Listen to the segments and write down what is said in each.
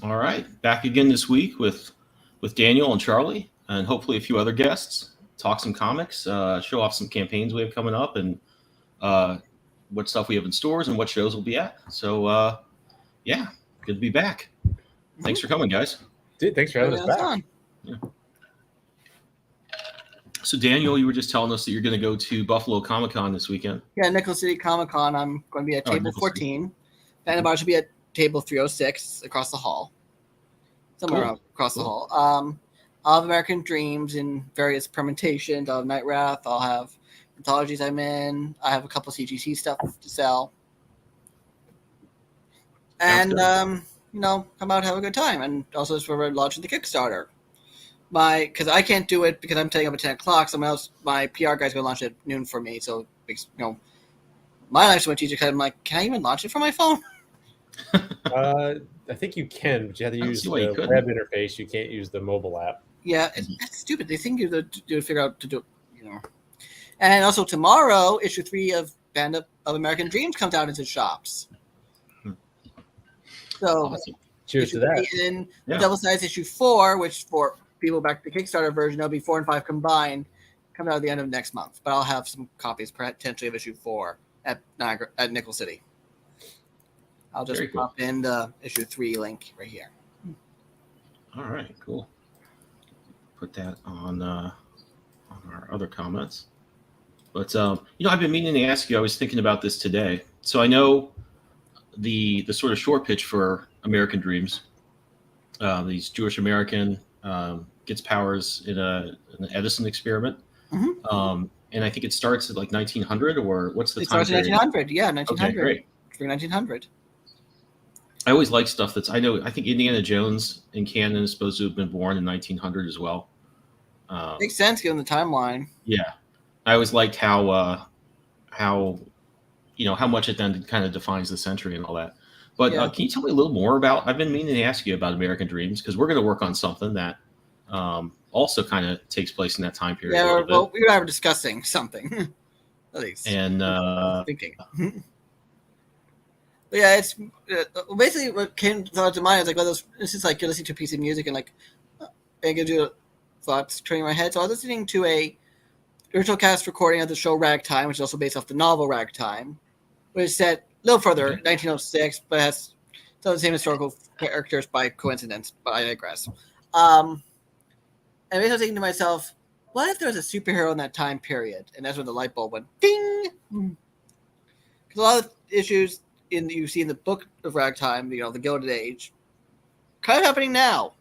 All right, back again this week with Daniel and Charlie, and hopefully a few other guests. Talk some comics, show off some campaigns we have coming up, and uh, what stuff we have in stores and what shows we'll be at. So yeah, good to be back. Thanks for coming, guys. Dude, thanks for having us back. Yeah. So Daniel, you were just telling us that you're going to go to Buffalo Comic-Con this weekend. Yeah, Nickel City Comic-Con. I'm going to be at table 14. Phantom Bar should be at table 306 across the hall. Somewhere across the hall. I'll have American Dreams in various permutations. I'll have Night Wrath. I'll have anthologies I'm in. I have a couple CGC stuff to sell. And, come out and have a good time. And also just for launching the Kickstarter. Because I can't do it because I'm setting up at 10 o'clock. Someone else, my PR guy's going to launch it at noon for me. So, my life's so much easier because I'm like, can I even launch it from my phone? I think you can, but you have to use the web interface. You can't use the mobile app. Yeah, it's stupid. They think you figure out to do it, And also tomorrow, issue 3 of Band of American Dreams comes out into shops. So, awesome. Cheers to that. And double-sized issue 4, which for people back to the Kickstarter version, there'll be 4 and 5 combined, coming out at the end of next month. But I'll have some copies potentially of issue 4 at Nickel City. I'll just pop in the issue 3 link right here. All right, cool. Put that on our other comments. But I've been meaning to ask you. I was thinking about this today. So I know the sort of short pitch for American Dreams. These Jewish American gets powers in an Edison experiment. Mm-hmm. And I think it starts at like 1900, or what's the time period? It starts at 1900, yeah, 1900. Okay, great. For 1900. I always like stuff I think Indiana Jones in canon is supposed to have been born in 1900 as well. Makes sense given the timeline. Yeah. I always liked how much it then kind of defines the century and all that. But can you tell me a little more about, I've been meaning to ask you about American Dreams, because we're going to work on something that also kind of takes place in that time period. Yeah, well, we were discussing something. At least. And thinking. But yeah, it's basically what came to mind is like, this is like you're listening to a piece of music and like, it gives you thoughts turning my head. So I was listening to a original cast recording of the show Ragtime, which is also based off the novel Ragtime, which is set a little further, 1906, but has some of the same historical characters by coincidence, but I digress. And basically I was thinking to myself, what if there was a superhero in that time period? And that's when the light bulb went ding! Because a lot of issues you see in the book of Ragtime, the Gilded Age, kind of happening now.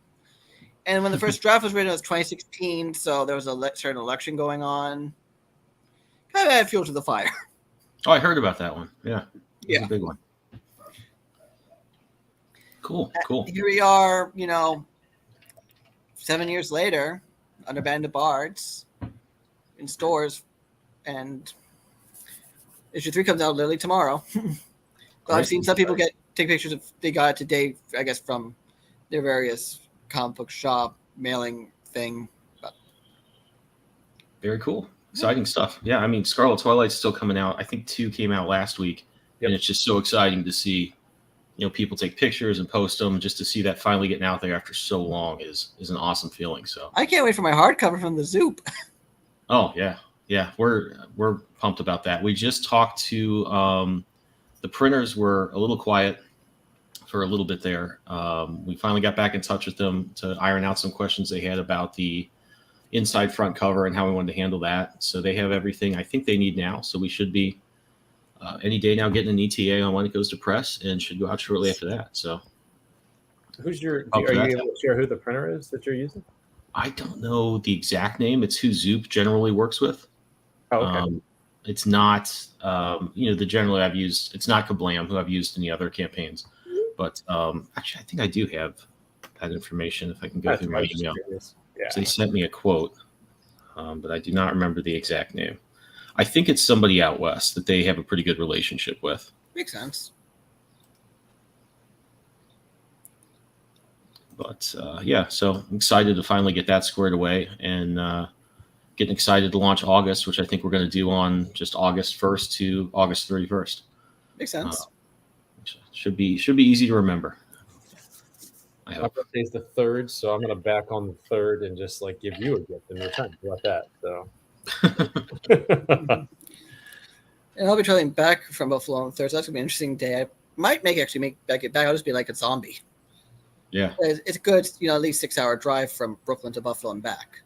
And when the first draft was written, it was 2016, so there was a certain election going on. Kind of add fuel to the fire. Oh, I heard about that one. Yeah. Yeah. A big one. Cool. Here we are, 7 years later, under Band of Bards, in stores, and issue 3 comes out literally tomorrow. So I've seen some people take pictures of they got it today, I guess, from their various comic book shop mailing thing. But. Very cool. Exciting stuff. Yeah, I mean, Scarlet Twilight's still coming out. I think 2 came out last week. Yep. And it's just so exciting to see, people take pictures and post them. Just to see that finally getting out there after so long is an awesome feeling. So I can't wait for my hardcover from the Zoop. Oh yeah. We're pumped about that. We just talked to the printers were a little quiet for a little bit there. We finally got back in touch with them to iron out some questions they had about the inside front cover and how we wanted to handle that. So they have everything I think they need now. So we should be any day now getting an ETA on when it goes to press, and should go out shortly after that. So are you able to share who the printer is that you're using? I don't know the exact name. It's who Zoop generally works with. Oh, okay. It's not, the generally I've used, it's not Kablam, who I've used in the other campaigns. But actually, I think I do have that information if I can go through my email. Yeah. So they sent me a quote, but I do not remember the exact name. I think it's somebody out west that they have a pretty good relationship with. Makes sense. But so I'm excited to finally get that squared away, and getting excited to launch August, which I think we're going to do on just August 1st to August 31st. Makes sense. Should be easy to remember. I My hope. birthday is the 3rd, so I'm gonna back on the 3rd and just like give you a gift in return. How about that? So. And I'll be traveling back from Buffalo on Thursday. That's gonna be an interesting day. I might make it back. I'll just be like a zombie. Yeah. It's a good, at least 6-hour drive from Brooklyn to Buffalo and back.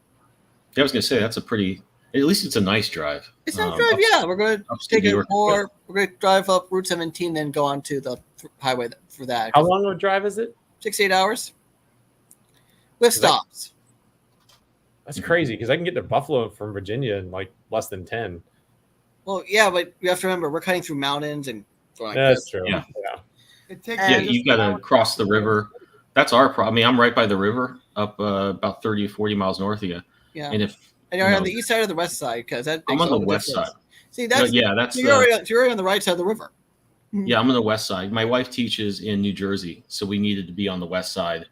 Yeah, I was gonna say that's at least it's a nice drive. It's a nice drive, yeah. We're gonna take it more. We're gonna drive up Route 17, then go on to the highway for that. How long of a drive is it? 6 to 8 hours with stops. That's crazy because I can get to Buffalo from Virginia in like less than 10. Well, yeah, but you have to remember we're cutting through mountains and going like that's this. true. Yeah. It takes you've got to cross the river. That's our problem. I mean, I'm right by the river, up about 30 or 40 miles north of you. Yeah. And you're on the east side or the west side, because that I'm on the west side. See, that's you're already on the right side of the river. Yeah, I'm on the west side. My wife teaches in New Jersey, so we needed to be on the west side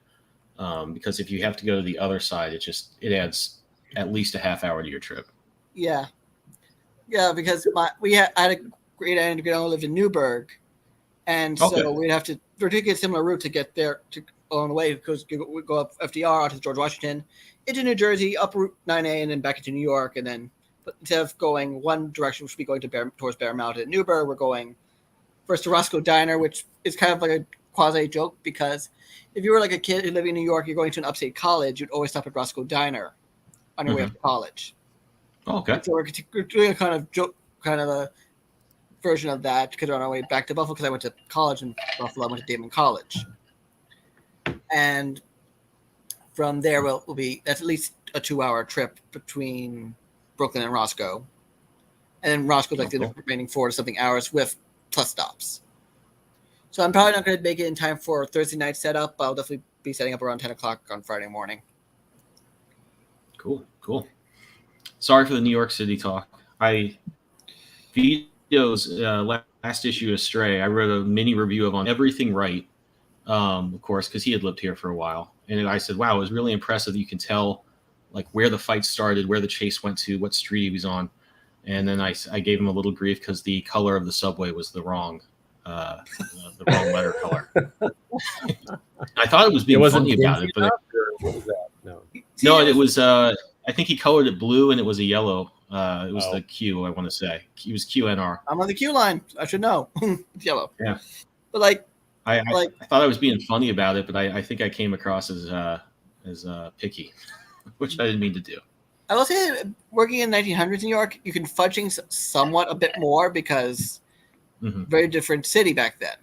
because if you have to go to the other side, it adds at least a half hour to your trip. Yeah, because I had a great aunt who lived in Newburgh, and so we'd have to take a similar route to get there on the way, because we go up FDR out to George Washington, into New Jersey, up Route 9A, and then back into New York, and then instead of going one direction, which would be going towards Bear Mountain at Newburgh, we're going first to Roscoe Diner, which is kind of like a quasi joke, because if you were like a kid living in New York, you're going to an upstate college, you'd always stop at Roscoe Diner on your way up to college. Okay. So we're doing a kind of a version of that, because we're on our way back to Buffalo, because I went to college in Buffalo. I went to Damon College. And from there, that's at least a 2-hour trip between Brooklyn and Roscoe. And then Roscoe's like the remaining 4 to something hours with plus stops. So I'm probably not going to make it in time for Thursday night setup, but I'll definitely be setting up around 10 o'clock on Friday morning. Cool. Sorry for the New York City talk. Vito's last issue of Stray, I wrote a mini review on Everything Right, of course, because he had lived here for a while. And I said, wow, it was really impressive that you can tell like where the fight started, where the chase went to, what street he was on. And then I gave him a little grief because the color of the subway was the wrong letter color. I thought it was being funny about it, but what was that? No, it was. I think he colored it blue, and it was a yellow. It was the Q. I want to say he was QNR. I'm on the Q line. I should know. It's yellow. Yeah, but I thought I was being funny about it, but I think I came across as picky, which I didn't mean to do. I will say that working in 1900s New York, you can fudging somewhat a bit more because very different city back then.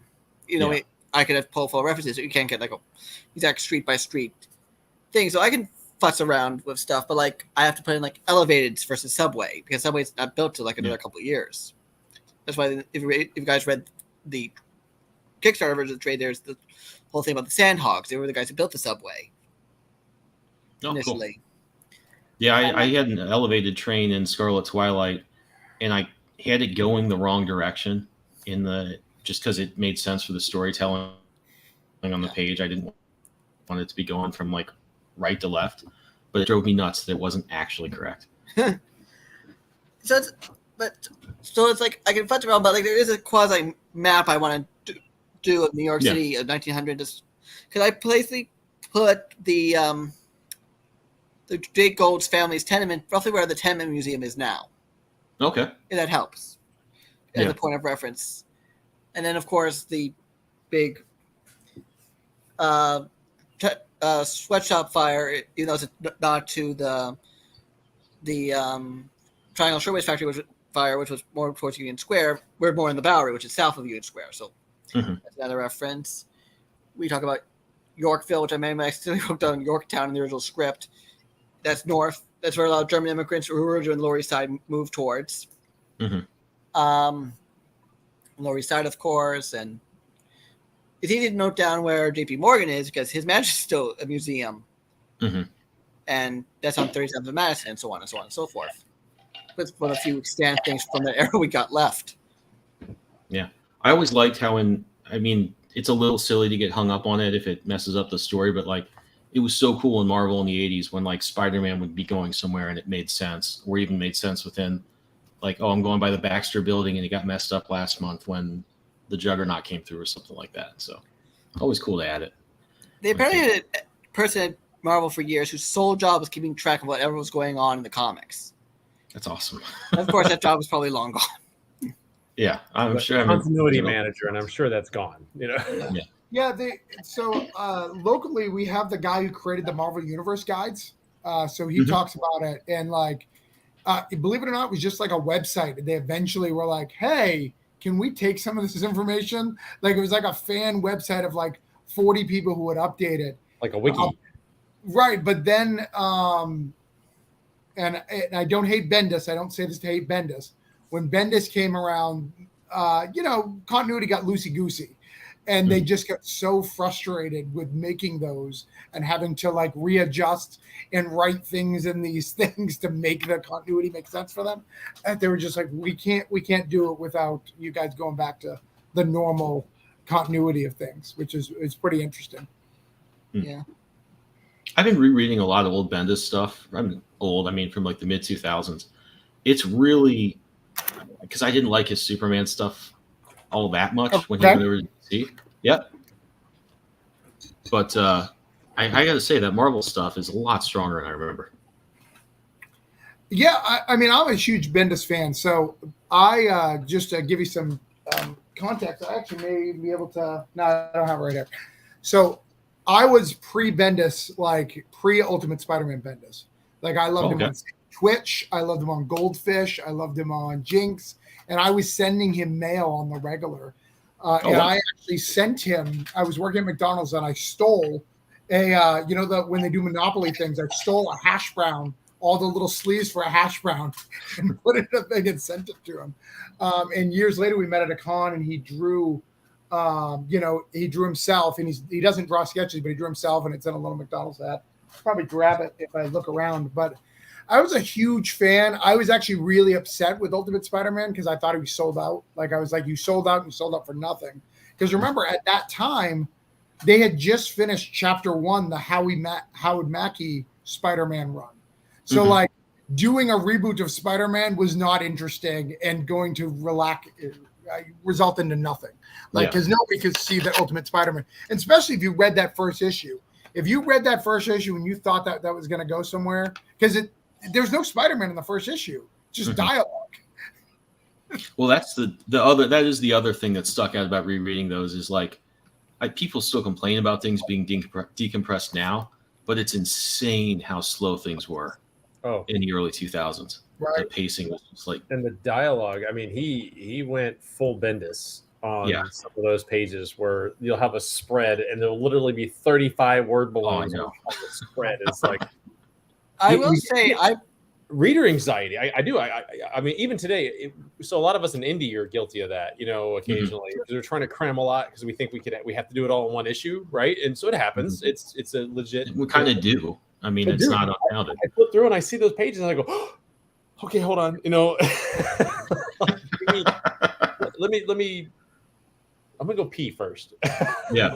I could have pulled full references, so you can't get like a exact street by street thing. So I can futz around with stuff, but like I have to put in like elevateds versus subway, because subway's not built to like another couple of years. That's why if you guys read the Kickstarter version of the trade, there's the whole thing about the Sandhogs. They were the guys who built the subway initially. Cool. Yeah, I had an elevated train in Scarlet Twilight, and I had it going the wrong direction just because it made sense for the storytelling on the page. I didn't want it to be going from like right to left, but it drove me nuts that it wasn't actually correct. So it's like I can fudge around, but like there is a quasi map I want to do of New York City of 1900, just because I basically put the Jake Gold's family's tenement roughly where the tenement museum is now. Okay, and that helps as a point of reference. And then of course the big sweatshop fire, it's a nod to the Triangle Shirtwaist Factory which was more towards Union Square. We're more in the Bowery, which is south of Union Square. So that's another reference. We talk about Yorkville, which I accidentally wrote down Yorktown in the original script. That's north. That's where a lot of German immigrants who were originally on the Lower East Side moved towards. Lower East Side, of course, and it's easy to note down where J.P. Morgan is because his mansion is still a museum, and that's on 37th and Madison, and so on and so on and so forth. That's one of the few extant things from that era we got left. Yeah, I always liked how it's a little silly to get hung up on it if it messes up the story, but like it was so cool in Marvel in the 80s when like Spider-Man would be going somewhere and it made sense, or even made sense within like, I'm going by the Baxter building and it got messed up last month when the Juggernaut came through or something like that. So always cool to add it. They apparently had a person at Marvel for years whose sole job was keeping track of whatever was going on in the comics. That's awesome. Of course, that job is probably long gone. Yeah, I'm sure. Continuity manager, and I'm sure that's gone. Yeah. Locally, we have the guy who created the Marvel Universe guides. So he talks about it, and like, believe it or not, it was just like a website. They eventually were like, "Hey, can we take some of this information?" Like it was like a fan website of like 40 people who would update it, like a wiki. Right, but then, and I don't hate Bendis. I don't say this to hate Bendis. When Bendis came around, continuity got loosey-goosey. And they just got so frustrated with making those and having to like readjust and write things in these things to make the continuity make sense for them. And they were just like, we can't do it without you guys going back to the normal continuity of things, which is pretty interesting. Yeah. I've been rereading a lot of old Bendis stuff. I'm old. I mean, from like the mid 2000s. It's really because I didn't like his Superman stuff all that much when he went over to DC. Yep. But I got to say that Marvel stuff is a lot stronger than I remember. Yeah, I mean, I'm a huge Bendis fan. So I just to give you some context, I actually may be able to. No, I don't have it right here. So I was pre-Bendis, like pre-Ultimate Spider-Man Bendis. Like I loved him on Twitch. I loved him on Goldfish. I loved him on Jinx. And I was sending him mail on the regular. And I actually sent him, I was working at McDonald's and I stole when they do Monopoly things, I stole a hash brown, all the little sleeves for a hash brown and put it in a thing and sent it to him. And years later we met at a con and he drew, he drew himself and he doesn't draw sketches, but he drew himself and it's in a little McDonald's hat. I'll probably grab it if I look around, but I was a huge fan. I was actually really upset with Ultimate Spider-Man because I thought he was sold out. Like I was like, you sold out for nothing. Because remember, at that time, they had just finished Chapter 1, the Howard Mackie Spider-Man run. So like doing a reboot of Spider-Man was not interesting and going to result into nothing. Like because nobody could see the Ultimate Spider-Man, and especially if you read that first issue. If you read that first issue and you thought that was going to go somewhere, because there's no Spider-Man in the first issue, just dialogue. Well, that's that is the other thing that stuck out about rereading those is like people still complain about things being decompressed now, but it's insane how slow things were in the early 2000s. Right. The pacing was just like, and the dialogue. I mean, he went full Bendis on some of those pages where you'll have a spread and there'll literally be 35 word balloons on the spread. It's like, I will say, reader anxiety. I do. I mean, even today. So a lot of us in indie are guilty of that. Occasionally because we're trying to cram a lot because we think we have to do it all in one issue, right? And so it happens. It's a legit. We kind of do. I mean, it's not unfounded. I flip through and I see those pages and I go, oh, okay, hold on. Let me. I'm gonna go pee first. Yeah.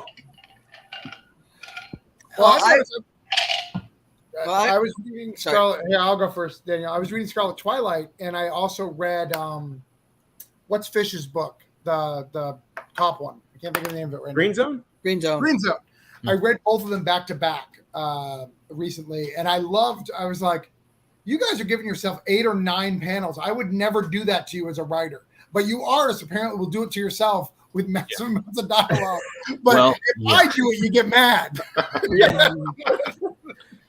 Well, I was reading Scarlet. Yeah, I'll go first, Daniel. I was reading Scarlet Twilight, and I also read what's Fish's book, the top one. I can't think of the name of it right Green now. Zone. Green Zone. I read both of them back to back recently, and I was like, you guys are giving yourself 8 or 9 panels. I would never do that to you as a writer, but you artists apparently will do it to yourself with massive amounts of dialogue. But if I do it, you get mad.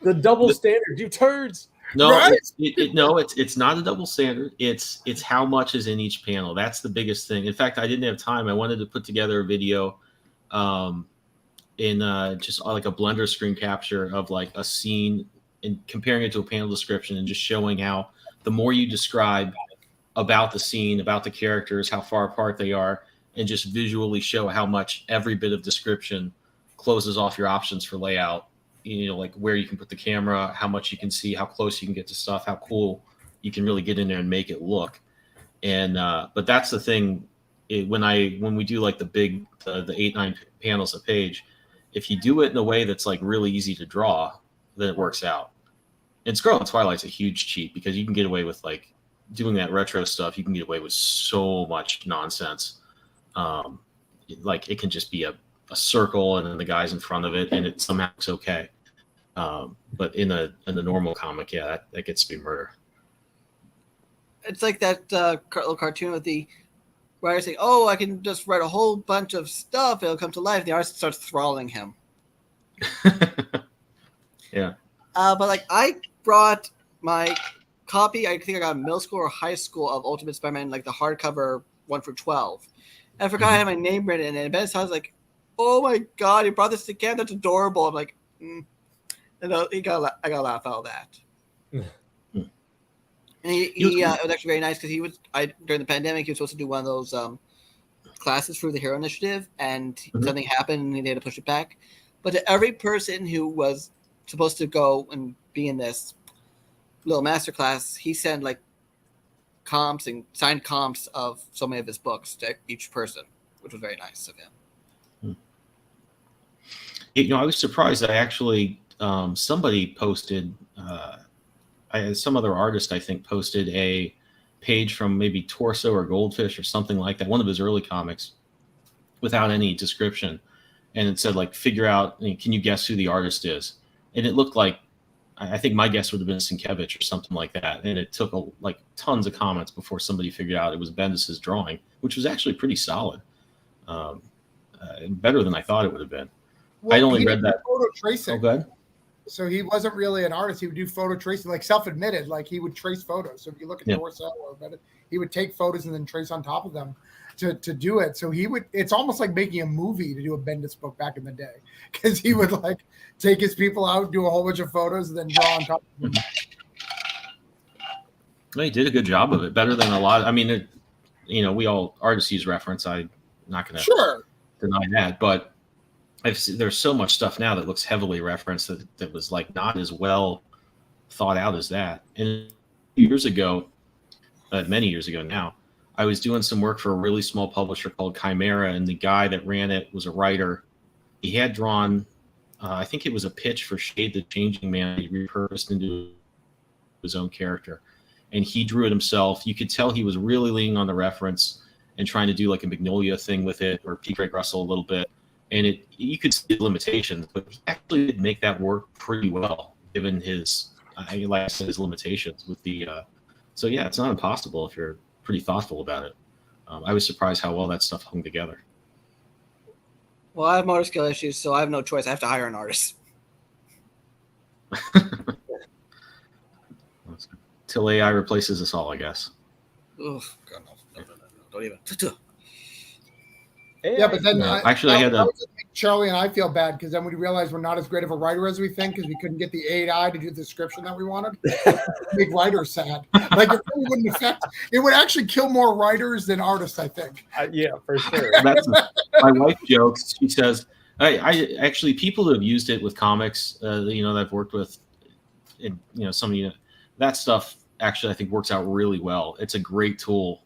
The double standard, you turds. No, right? It's not a double standard. It's how much is in each panel. That's the biggest thing. In fact, I didn't have time. I wanted to put together a video in just like a Blender screen capture of like a scene and comparing it to a panel description and just showing how the more you describe about the scene, about the characters, how far apart they are, and just visually show how much every bit of description closes off your options for layout. Like where you can put the camera, how much you can see, how close you can get to stuff, how cool you can really get in there and make it look. And but that's the thing. When we do like the 8-9 panels a page, if you do it in a way that's like really easy to draw, then it works out. And Scarlet Twilight's a huge cheat because you can get away with like doing that retro stuff. You can get away with so much nonsense. Like it can just be a a circle and then the guy's in front of it, and it somehow looks okay. But in the normal comic, yeah, that gets to be murder. It's like that little cartoon with the writer saying, "Oh, I can just write a whole bunch of stuff; it'll come to life." The artist starts thralling him. Yeah. But like, I brought my copy. I think I got in middle school or high school of Ultimate Spider-Man, like the hardcover 1 through 12. And I forgot I had my name written in it. And Ben was like, "Oh my god, you brought this again? That's adorable." I'm like, And I got a laugh out of that. And it was actually very nice because during the pandemic he was supposed to do one of those classes through the Hero Initiative, and something happened and they had to push it back. But to every person who was supposed to go and be in this little master class, he sent like comps and signed comps of so many of his books to each person, which was very nice of him. I was surprised that I actually somebody posted. Some other artist, I think, posted a page from maybe Torso or Goldfish or something like that, one of his early comics, without any description, and it said like, figure out, can you guess who the artist is? And it looked like, I think my guess would have been Sienkiewicz or something like that, and it took like tons of comments before somebody figured out it was Bendis's drawing, which was actually pretty solid, better than I thought it would have been. Well, I only read that photo tracing. Oh, good. So he wasn't really an artist. He would do photo tracing, like self-admitted, like he would trace photos. So if you look at Torso or Bennett, he would take photos and then trace on top of them to do it. So it's almost like making a movie to do a Bendis book back in the day, because he would like take his people out, do a whole bunch of photos, and then draw on top of them. Well, he did a good job of it, better than a lot. I mean, we all artists use reference. I'm not going to deny that, but there's so much stuff now that looks heavily referenced that was like not as well thought out as that. And years ago, many years ago now, I was doing some work for a really small publisher called Chimera, and the guy that ran it was a writer. He had drawn, I think it was a pitch for Shade the Changing Man. He repurposed into his own character, and he drew it himself. You could tell he was really leaning on the reference and trying to do like a Magnolia thing with it, or P. Craig Russell a little bit. And you could see limitations, but he actually did make that work pretty well, given his limitations with the. So yeah, it's not impossible if you're pretty thoughtful about it. I was surprised how well that stuff hung together. Well, I have motor skill issues, so I have no choice. I have to hire an artist. Till AI replaces us all, I guess. Oh God, no, don't even. Yeah, but then I had Charlie and I feel bad because then we realized we're not as great of a writer as we think, because we couldn't get the AI to do the description that we wanted. Make writers sad. Like it really wouldn't affect. It would actually kill more writers than artists, I think. Yeah, for sure. My wife jokes. She says, "I actually, people who have used it with comics, that I've worked with, that stuff actually I think works out really well. It's a great tool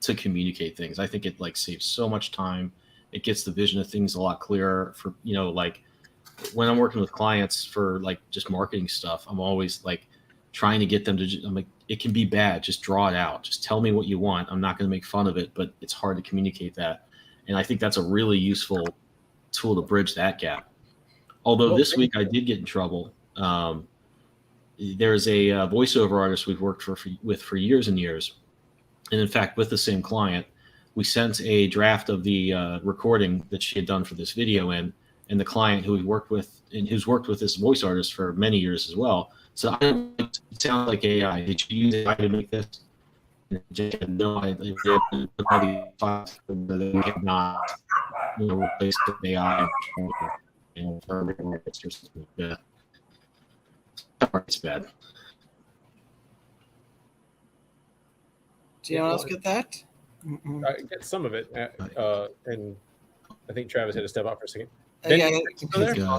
to communicate things. I think it like saves so much time. It gets the vision of things a lot clearer for, like when I'm working with clients for like just marketing stuff, I'm always like trying to get them to, I'm like, it can be bad. Just draw it out. Just tell me what you want. I'm not going to make fun of it, but it's hard to communicate that. And I think that's a really useful tool to bridge that gap. Although this week I did get in trouble. There's a voiceover artist we've worked with for years and years. And in fact, with the same client, we sent a draft of the recording that she had done for this video in, and the client who we worked with and who's worked with this voice artist for many years as well. So it sounds like AI. Did you use AI to make this? No, I have not replaced with AI. It's bad. Do you else get that? I get some of it, and I think Travis had to step out for a second.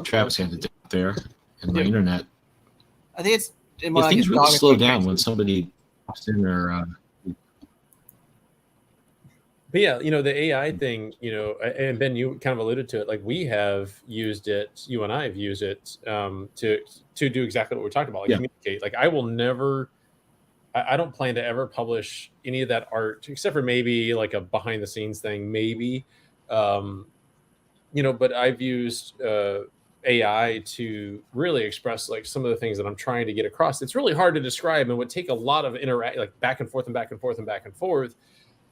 Travis had to dip there in my internet. I think it's things really slow down when somebody pops in there. But yeah, the AI thing, and Ben, you kind of alluded to it. Like we have used it, you and I have used it to do exactly what we're talking about, like communicate. Like I will never. I don't plan to ever publish any of that art, except for maybe like a behind the scenes thing, maybe. but I've used AI to really express like some of the things that I'm trying to get across. It's really hard to describe and would take a lot of interact, like back and forth and back and forth and back and forth.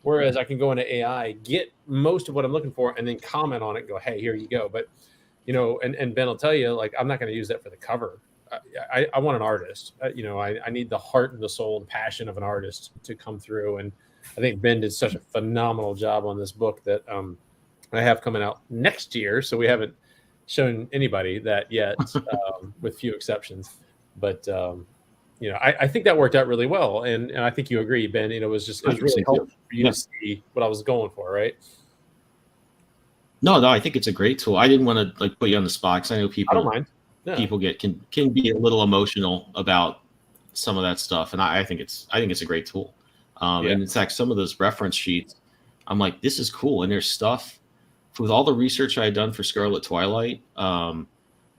Whereas I can go into AI, get most of what I'm looking for, and then comment on it and go, hey, here you go. But, and Ben will tell you, like, I'm not going to use that for the cover. I want an artist. I need the heart and the soul and passion of an artist to come through. And I think Ben did such a phenomenal job on this book that I have coming out next year. So we haven't shown anybody that yet, with few exceptions. But, I think that worked out really well. And I think you agree, Ben. It was really helpful for you to see what I was going for, right? No, I think it's a great tool. I didn't want to like put you on the spot because I know people. I don't mind. Yeah. People can be a little emotional about some of that stuff, and I think it's a great tool. And in fact, some of those reference sheets, I'm like, this is cool. And there's stuff with all the research I had done for Scarlet Twilight. I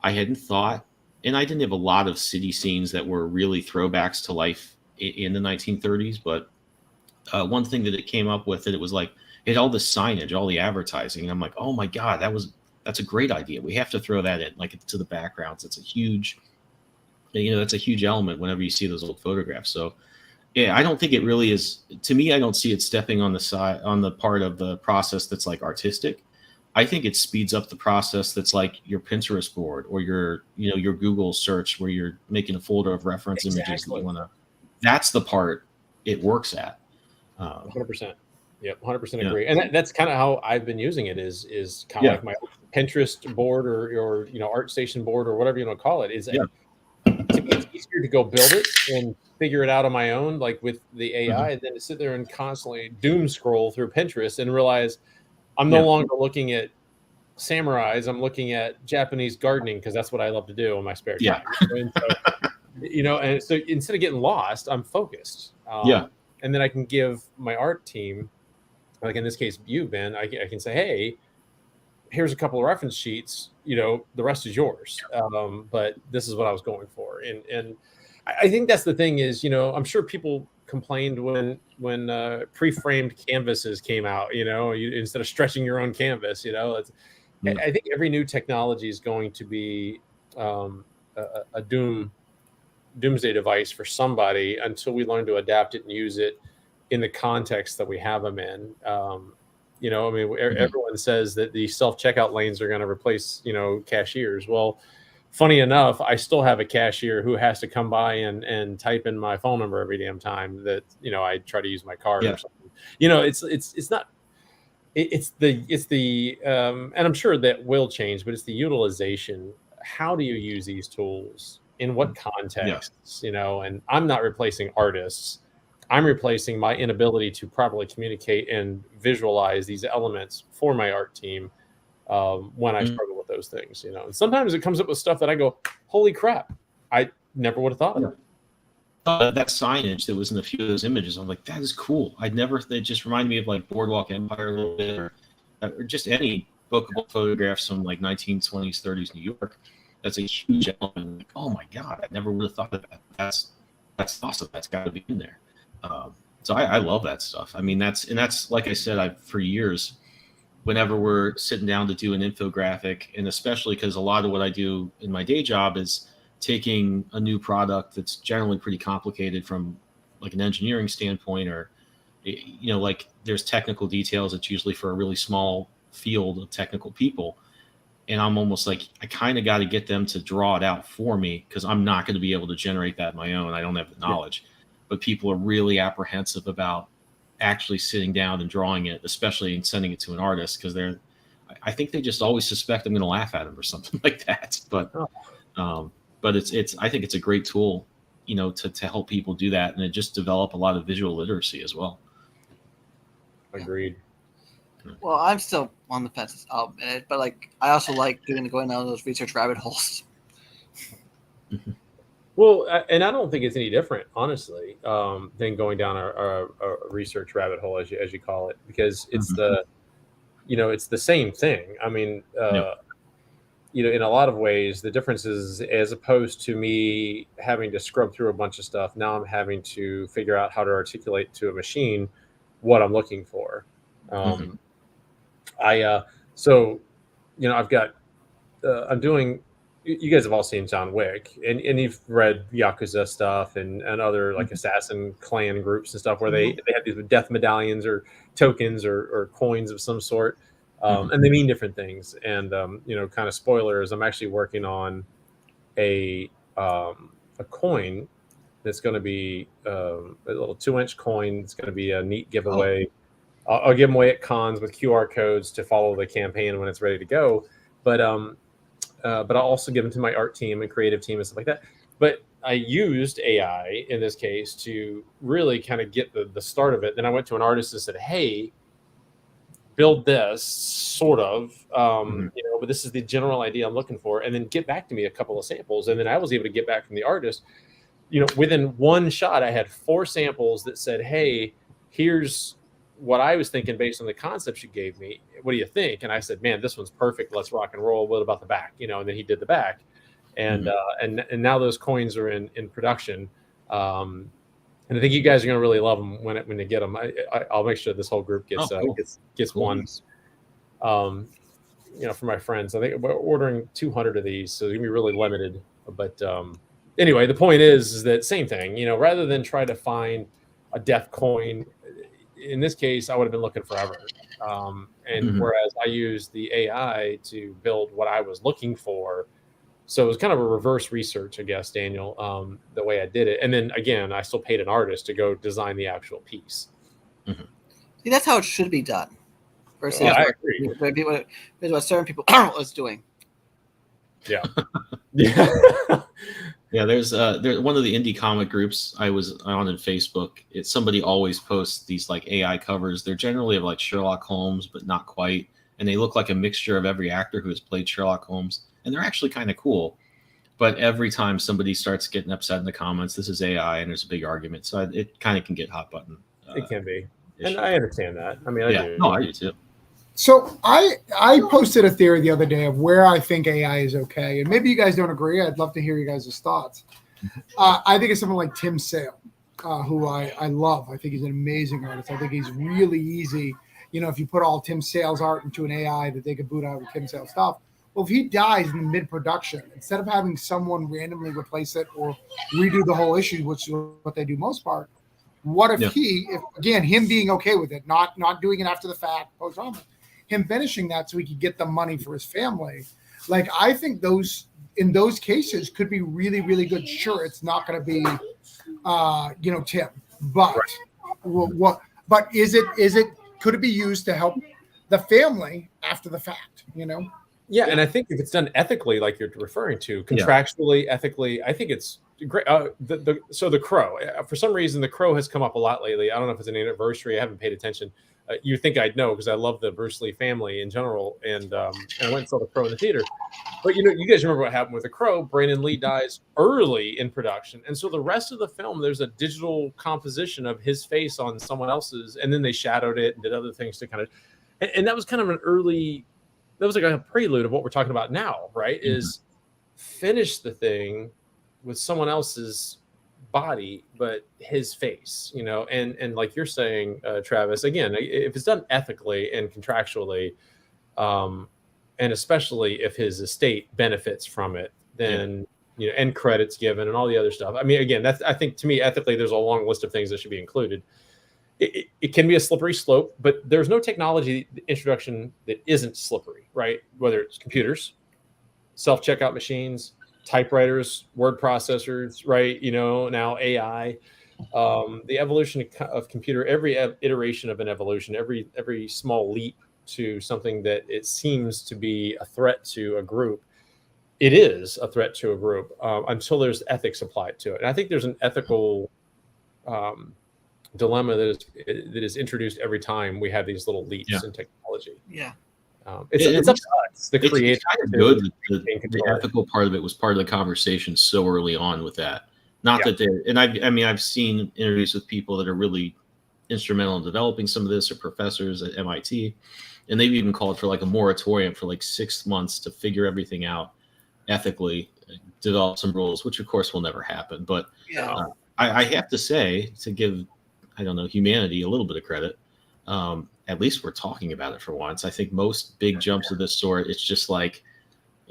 hadn't thought, and I didn't have a lot of city scenes that were really throwbacks to life in the 1930s. But one thing that it came up with, that it was like, it had all the signage, all the advertising, and I'm like, oh my God, that's a great idea. We have to throw that in, like, to the backgrounds. It's a huge, that's a huge element whenever you see those old photographs. So, yeah, I don't think it really is. To me, I don't see it stepping on the part of the process that's like artistic. I think it speeds up the process that's like your Pinterest board or your Google search where you're making a folder of reference images that you want to. That's the part it works at. 100%. Yep, 100% agree. And that's kind of how I've been using it. Is kind of like my Pinterest board or ArtStation board or whatever you want to call it. To me, it's easier to go build it and figure it out on my own, like with the AI, than to sit there and constantly doom scroll through Pinterest and realize I'm no longer looking at samurais. I'm looking at Japanese gardening because that's what I love to do in my spare time. And so instead of getting lost, I'm focused. And then I can give my art team, like in this case, you, Ben, I can say, hey, here's a couple of reference sheets, the rest is yours. But this is what I was going for. And I think that's the thing is, I'm sure people complained when pre-framed canvases came out, instead of stretching your own canvas, I think every new technology is going to be a doomsday device for somebody until we learn to adapt it and use it in the context that we have them in. Everyone says that the self-checkout lanes are going to replace, cashiers. Well, funny enough, I still have a cashier who has to come by and type in my phone number every damn time that, I try to use my card or something. It's the and I'm sure that will change, but it's the utilization. How do you use these tools? In what contexts, and I'm not replacing artists. I'm replacing my inability to properly communicate and visualize these elements for my art team when I struggle with those things, And sometimes it comes up with stuff that I go, holy crap, I never would have thought of it. That signage that was in a few of those images, I'm like, that is cool. It just reminded me of like Boardwalk Empire a little bit, or just any bookable photographs from like 1920s, 30s New York. That's a huge element. Like, oh my God, I never would have thought of that. That's awesome. That's got to be in there. So I love that stuff. I mean, that's like I said, for years, whenever we're sitting down to do an infographic, and especially because a lot of what I do in my day job is taking a new product that's generally pretty complicated from like an engineering standpoint, or, like there's technical details. It's usually for a really small field of technical people. And I'm almost like, I kind of got to get them to draw it out for me because I'm not going to be able to generate that on my own. I don't have the knowledge. But people are really apprehensive about actually sitting down and drawing it, especially in sending it to an artist, because I think they just always suspect I'm going to laugh at them or something like that. But I think it's a great tool, to help people do that, and it just develop a lot of visual literacy as well. Agreed. Well, I'm still on the fence, I'll admit it, but like I also like going down those research rabbit holes. Well, and I don't think it's any different, honestly, than going down a research rabbit hole, as you call it, because it's it's the same thing. I mean, in a lot of ways, the difference is, as opposed to me having to scrub through a bunch of stuff, now I'm having to figure out how to articulate to a machine what I'm looking for. So I've got I'm doing. You guys have all seen John Wick, and you've read Yakuza stuff and other like assassin clan groups and stuff where they have these death medallions or tokens or coins of some sort, and they mean different things. And kind of spoilers. I'm actually working on a coin that's going to be a little 2-inch coin. It's going to be a neat giveaway. I'll give them away at cons with QR codes to follow the campaign when it's ready to go. But I'll also give them to my art team and creative team and stuff like that. But I used AI in this case to really kind of get the start of it. Then I went to an artist and said, hey, build this sort of, but this is the general idea I'm looking for. And then get back to me a couple of samples. And then I was able to get back from the artist, within one shot, I had 4 samples that said, hey, here's what I was thinking based on the concepts you gave me. What do you think? And I said, man, this one's perfect. Let's rock and roll. What about the back? And then he did the back. And and now those coins are in production. And I think you guys are going to really love them when they get them. I'll make sure this whole group gets gets one. For my friends, I think we're ordering 200 of these, so it's gonna be really limited. But anyway, the point is that same thing. Rather than try to find a death coin, in this case, I would have been looking forever. Whereas I used the AI to build what I was looking for. So it was kind of a reverse research, I guess, Daniel, the way I did it. And then again, I still paid an artist to go design the actual piece. See, that's how it should be done. Versus I agree. what certain people was doing. Yeah. Yeah, there's one of the indie comic groups I was on in Facebook. Somebody always posts these like AI covers. They're generally of like Sherlock Holmes, but not quite. And they look like a mixture of every actor who has played Sherlock Holmes. And they're actually kind of cool. But every time somebody starts getting upset in the comments, this is AI, and there's a big argument. So it kind of can get hot button. It can be. And I understand that. I mean, I do too. So I posted a theory the other day of where I think AI is okay, and maybe you guys don't agree. I'd love to hear you guys' thoughts. I think it's someone like Tim Sale, who I love. I think he's an amazing artist. I think he's really easy. If you put all Tim Sale's art into an AI, that they could boot out with Tim Sale stuff. Well, if he dies in mid-production, instead of having someone randomly replace it or redo the whole issue, which is what they do most part, what if him being okay with it, not doing it after the fact, post-trauma, him finishing that so he could get the money for his family. Like, I think in those cases could be really, really good. Sure, it's not going to be, Tim, but but could it be used to help the family after the fact, Yeah, and I think if it's done ethically, like you're referring to, contractually, ethically, I think it's great. So the Crow, for some reason, the Crow has come up a lot lately. I don't know if it's an anniversary. I haven't paid attention. You think I'd know because I love the Bruce Lee family in general, and I went and saw the Crow in the theater. But you guys remember what happened with the Crow? Brandon Lee dies early in production, and so the rest of the film, there's a digital composition of his face on someone else's, and then they shadowed it and did other things to kind of, and that was kind of an early. That was like a prelude of what we're talking about now, right? Is finish the thing with someone else's body, but his face, and like you're saying, Travis, again, if it's done ethically and contractually, and especially if his estate benefits from it, then, end credits given and all the other stuff. I mean, again, I think to me, ethically, there's a long list of things that should be included. It can be a slippery slope, but there's no technology introduction that isn't slippery, right? Whether it's computers, self-checkout machines, typewriters, word processors, right? Now AI, the evolution of computer, every iteration of an evolution, every small leap to something that it seems to be a threat to a group, it is a threat to a group until there's ethics applied to it. And I think there's an ethical dilemma that is introduced every time we have these little leaps in technology. Yeah. It's up to us, the creator. It's kind of good that the ethical part of it was part of the conversation so early on with that. Not that I've seen interviews with people that are really instrumental in developing some of this, or professors at MIT, and they've even called for like a moratorium for like 6 months to figure everything out ethically, develop some rules, which of course will never happen. But I have to say, to give humanity a little bit of credit, at least we're talking about it for once. I think most big jumps of this sort, it's just like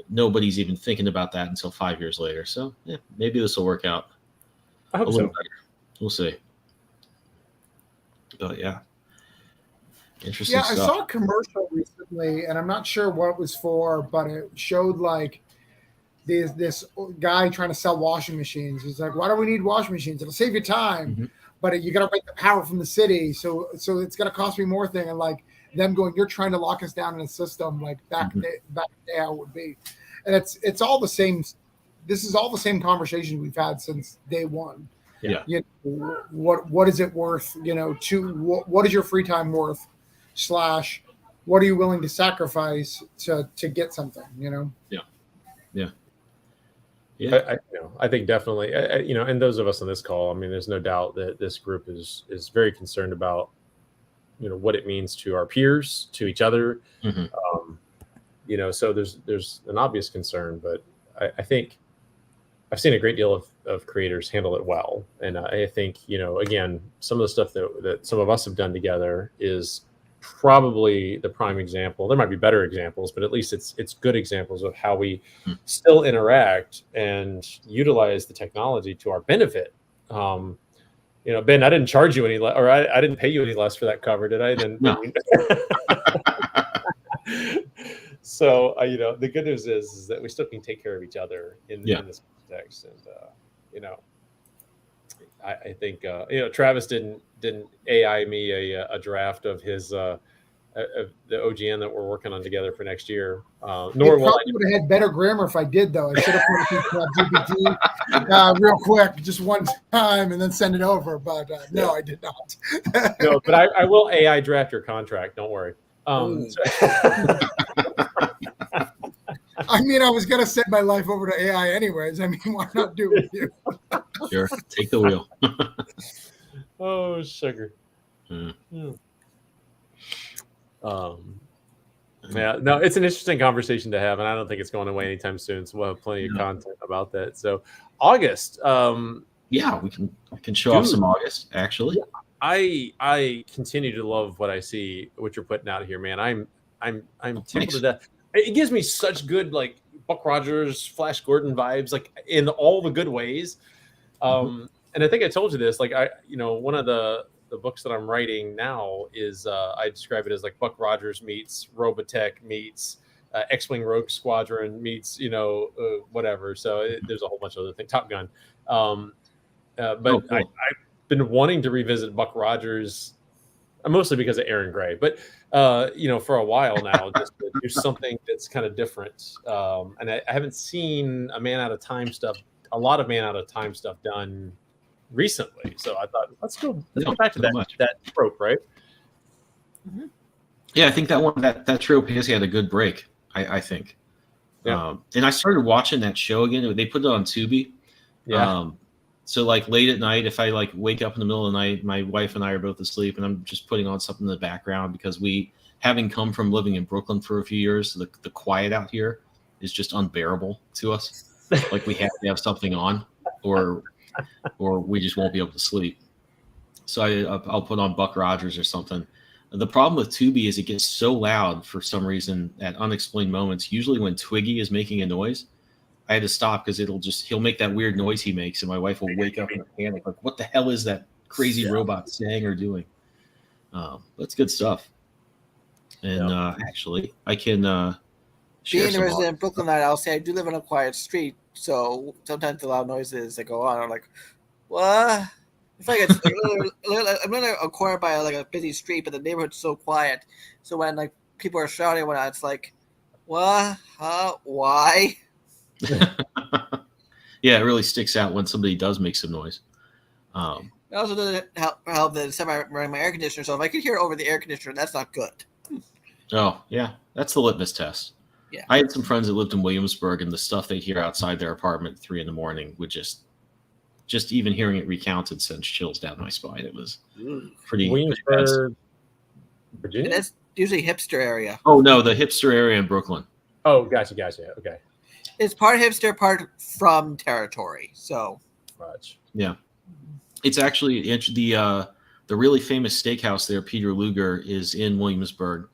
nobody's even thinking about that until 5 years later. So yeah, maybe this will work out I hope a little so. better. We'll see. But yeah, interesting Yeah, I stuff. saw a commercial recently, and I'm not sure what it was for, but it showed like this guy trying to sell washing machines. He's like, "Why do we need washing machines? It'll save you time, Mhm. but you got to rent the power from the city, so it's going to cost me more thing." And like them going, "You're trying to lock us down in a system like back in the day how it would be," and it's all the same. This is all the same conversation we've had since day one. Yeah. You know, what is it worth? You know, what is your free time worth? / what are you willing to sacrifice to get something? You know. Yeah. I think definitely, and those of us on this call, I mean, there's no doubt that this group is very concerned about, what it means to our peers, to each other. Mhm. So there's an obvious concern, but I think I've seen a great deal of creators handle it well. And I think, again, some of the stuff that some of us have done together is probably the prime example. There might be better examples, but at least it's good examples of how we still interact and utilize the technology to our benefit. Ben, I didn't charge you any less, or I didn't pay you any less for that cover, did I? No. So, the good news is that we still can take care of each other in this context. And, I think, Travis didn't AI me a draft of his, of the OGN that we're working on together for next year. Nor will I. Would have had better grammar if I did, though. I should have put it through GPT real quick, just one time, and then send it over. But no, I did not. No, but I will AI draft your contract. Don't worry. I mean, I was going to send my life over to AI anyways. I mean, why not do it with you? Sure. Take the wheel. Oh, sugar. Mm. Yeah, no, it's an interesting conversation to have, and I don't think it's going away anytime soon. So we'll have plenty of content about that. So August. Yeah, I can show off some August, actually. I continue to love what I see, what you're putting out here, man. I'm tickled to death. It gives me such good, like, Buck Rogers, Flash Gordon vibes, like, in all the good ways. And I think I told you this, like, one of the books that I'm writing now is, I describe it as like Buck Rogers meets Robotech meets X-Wing Rogue Squadron meets, whatever. So there's a whole bunch of other things, Top Gun. But cool. I've been wanting to revisit Buck Rogers, mostly because of Aaron Gray, but for a while now, just to do something that's kind of different. And I haven't seen a lot of Man Out of Time stuff done recently. So I thought, let's go back to that trope, right? Mm-hmm. Yeah, I think that trope has had a good break. I think. Yeah. And I started watching that show again. They put it on Tubi. Yeah. So like late at night, if I like wake up in the middle of the night, my wife and I are both asleep, and I'm just putting on something in the background because we, having come from living in Brooklyn for a few years, the quiet out here is just unbearable to us. Like we have to have something on, or we just won't be able to sleep. So I'll put on Buck Rogers or something. The problem with Tubi is it gets so loud for some reason at unexplained moments. Usually when Twiggy is making a noise, I had to stop because he'll make that weird noise he makes, and my wife will wake up in a panic, like, what the hell is that crazy robot saying or doing? That's good stuff. And actually, I can share being a resident in Brooklyn, I'll say I do live on a quiet street, so sometimes the loud noises that go on are like, what? It's like I'm in a corner by like a busy street, but the neighborhood's so quiet. So when like people are shouting, when it's like, what? Huh? Why? Yeah, it really sticks out when somebody does make some noise. It also doesn't help that I'm running my air conditioner, so if I could hear over the air conditioner, that's not good. Oh, yeah. That's the litmus test. Yeah. I had some friends that lived in Williamsburg, and the stuff they'd hear outside their apartment at 3 a.m. would just even hearing it recounted sends chills down my spine. It was pretty Williamsburg, Virginia? And that's usually hipster area. Oh, no, the hipster area in Brooklyn. Oh, gotcha. Okay. It's part hipster, part from territory. So much. Yeah. It's actually the the really famous steakhouse there, Peter Luger, is in Williamsburg,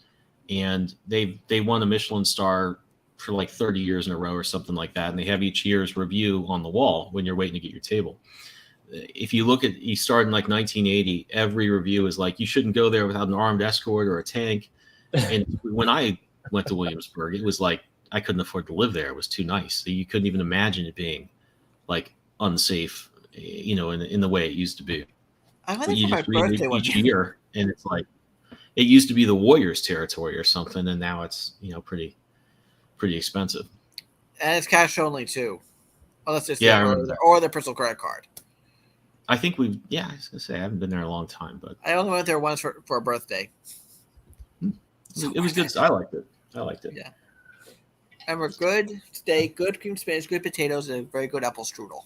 and they won a Michelin star for like 30 years in a row or something like that. And they have each year's review on the wall when you're waiting to get your table. If you look at, he started in like 1980, every review is like, you shouldn't go there without an armed escort or a tank. And when I went to Williamsburg, it was like, I couldn't afford to live there. It was too nice. So you couldn't even imagine it being like unsafe, you know, in the way it used to be. I went But you there for just my read birthday it one each year. year, and it's like, it used to be the Warriors territory or something, and now it's, you know, pretty expensive. And it's cash only too, unless it's Yeah, I remember that. or the personal credit card. I think I was gonna say I haven't been there in a long time, but I only went there once for a birthday. it was good. I liked it. Yeah. And we're good steak, good cream spinach, good potatoes, and a very good apple strudel.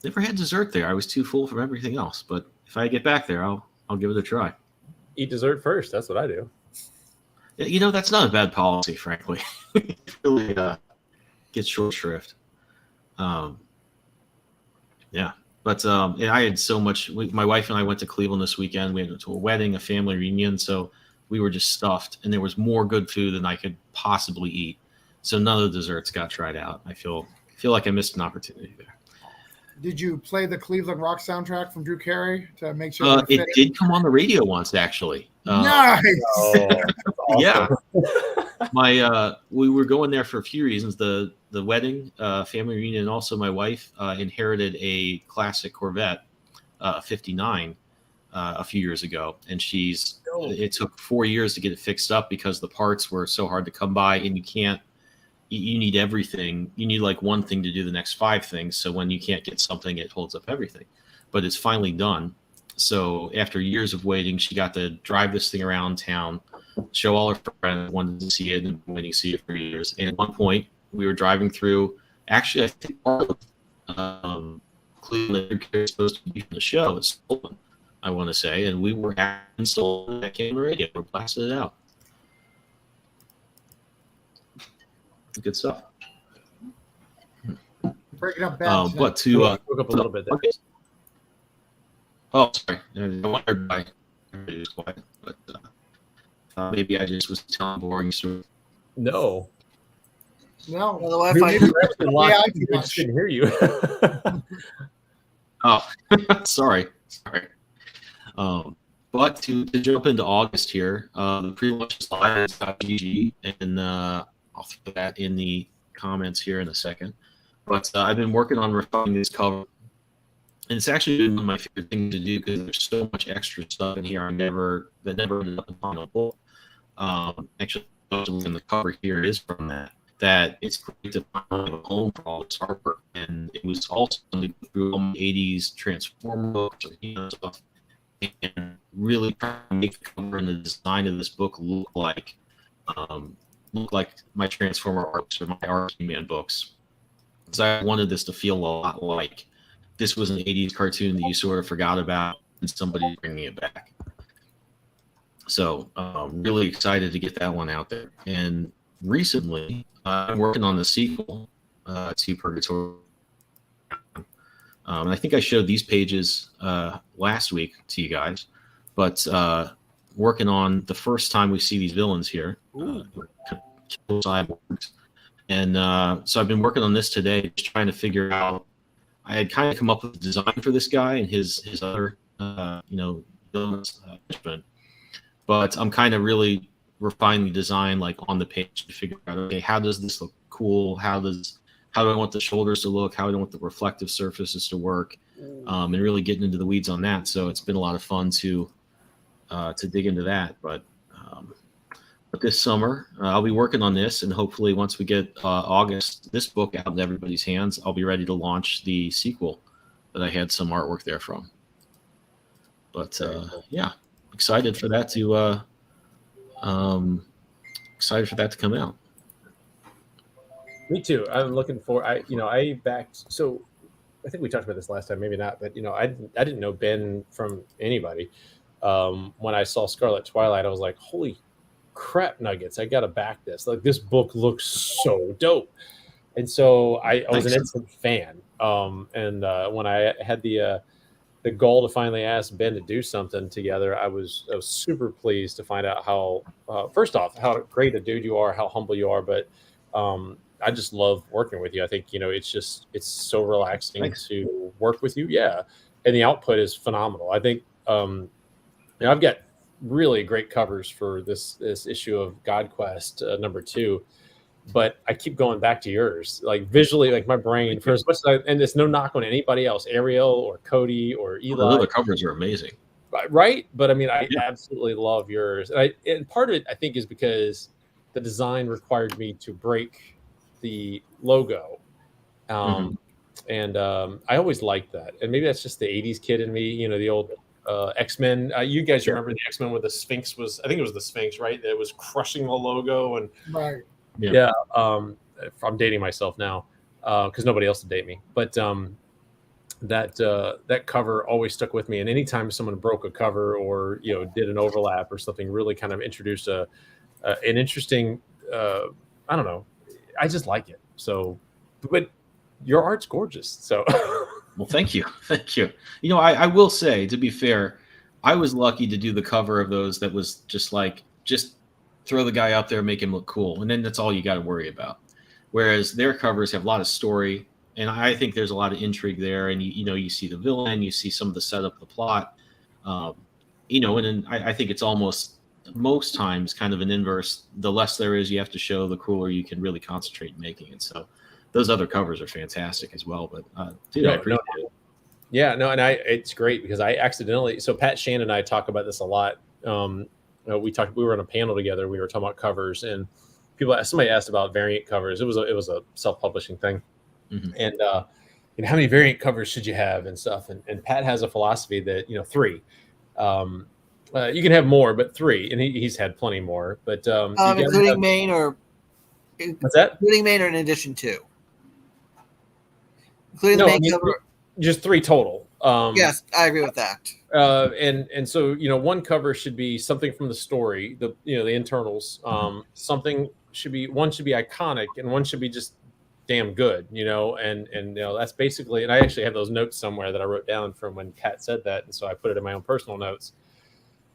Never had dessert there. I was too full from everything else. But if I get back there, I'll give it a try. Eat dessert first. That's what I do. You know, that's not a bad policy, frankly. It really gets short shrift. Yeah. But I had so much. My wife and I went to Cleveland this weekend. We went to a wedding, a family reunion. So we were just stuffed. And there was more good food than I could possibly eat. So none of the desserts got tried out. I feel like I missed an opportunity there. Did you play the Cleveland Rock soundtrack from Drew Carey to make sure It did come on the radio once, actually. Nice. Yeah. We were going there for a few reasons. The wedding, family reunion, and also my wife inherited a classic Corvette, 59, a few years ago, and it took 4 years to get it fixed up because the parts were so hard to come by, and you need everything. You need like one thing to do the next 5 things. So when you can't get something, it holds up everything. But it's finally done. So after years of waiting, she got to drive this thing around town, show all her friends, wanted to see it, and waiting to see it for years. And at one point, we were driving through. Actually, I think part of Cleveland is supposed to be from the show. It's stolen, I want to say, and we were having stolen that came on the radio. We blasted it out. Good stuff. Breaking up bad. But to Woke up a little bit there. Oh, sorry. I wondered why everybody was quiet, but maybe I just was telling a boring story. No. No. Well, the Wi-Fi. I too much. just didn't hear you. Oh, sorry. But to jump into August here, the pre-launch is live.gg, and I'll throw that in the comments here in a second. But I've been working on refining this cover, and it's actually been one of my favorite things to do because there's so much extra stuff in here that never ended up on a book. Actually, the cover here is from that it's great to find a home for all this artwork. And it was also through all the 80s Transformer books or stuff, and really trying to make the cover and the design of this book look like my Transformer arcs or my Archie-Man books. Because I wanted this to feel a lot like this was an 80s cartoon that you sort of forgot about and somebody's bringing it back. So really excited to get that one out there. And recently, I'm working on the sequel to Purgatory. And I think I showed these pages last week to you guys, but working on the first time we see these villains here, Kill Cyborgs. And so I've been working on this today, just trying to figure out. I had kind of come up with a design for this guy and his other villains, but I'm kind of really refining the design like on the page to figure out, okay, how does this look cool? How do I want the shoulders to look? How do I want the reflective surfaces to work? And really getting into the weeds on that. So it's been a lot of fun to dig into that. But this summer, I'll be working on this, and hopefully once we get this book out in everybody's hands, I'll be ready to launch the sequel that I had some artwork there from. But yeah, excited for that to come out. Me too. I'm looking for. I backed. So I think we talked about this last time, maybe not, but I didn't know Ben from anybody. When I saw Scarlet Twilight, I was like, holy crap nuggets, I gotta back this. Like, this book looks so dope. And so I was an instant fan. And when I had the the goal to finally ask Ben to do something together, I was super pleased to find out how first off how great a dude you are, how humble you are, but I just love working with you. I think it's so relaxing Thanks. to work with you. Yeah, and the output is phenomenal. I think I've got really great covers for this issue of God Quest #2. But I keep going back to yours, like visually, like my brain for as much as and it's no knock on anybody else, Ariel or Cody or The Eli, other covers are amazing. right? But I mean, I Yeah. absolutely love yours, and part of it I think is because the design required me to break the logo, and I always liked that, and maybe that's just the '80s kid in me, the old X-Men. You guys remember the X-Men where the Sphinx was? I think it was the Sphinx, right? That was crushing the logo and. Right. Yeah. I'm dating myself now because nobody else would date me. But that cover always stuck with me. And anytime someone broke a cover or did an overlap or something, really kind of introduced an interesting. I don't know. I just like it. So, but your art's gorgeous. So. Well, thank you. I will say, to be fair, I was lucky to do the cover of those that was just throw the guy out there, make him look cool, and then that's all you got to worry about. Whereas their covers have a lot of story, and I think there's a lot of intrigue there. And you see the villain, you see some of the setup of the plot, and then I think it's almost most times kind of an inverse. The less there is you have to show, the cooler you can really concentrate in making it. So those other covers are fantastic as well. But dude, I appreciate it. Yeah, no, and it's great because I accidentally. So Pat Shannon and I talk about this a lot. We were on a panel together. We were talking about covers, and somebody asked about variant covers. It was a self-publishing thing, and how many variant covers should you have and stuff. And Pat has a philosophy that 3. You can have more, but 3, and he's had plenty more. But including main or what's that? Including main or in addition to? Including the main cover. Just 3 total. Yes, I agree with that. And so one cover should be something from the story, the internals. Something should be iconic, and one should be just damn good, and that's basically. And I actually have those notes somewhere that I wrote down from when Kat said that, and so I put it in my own personal notes.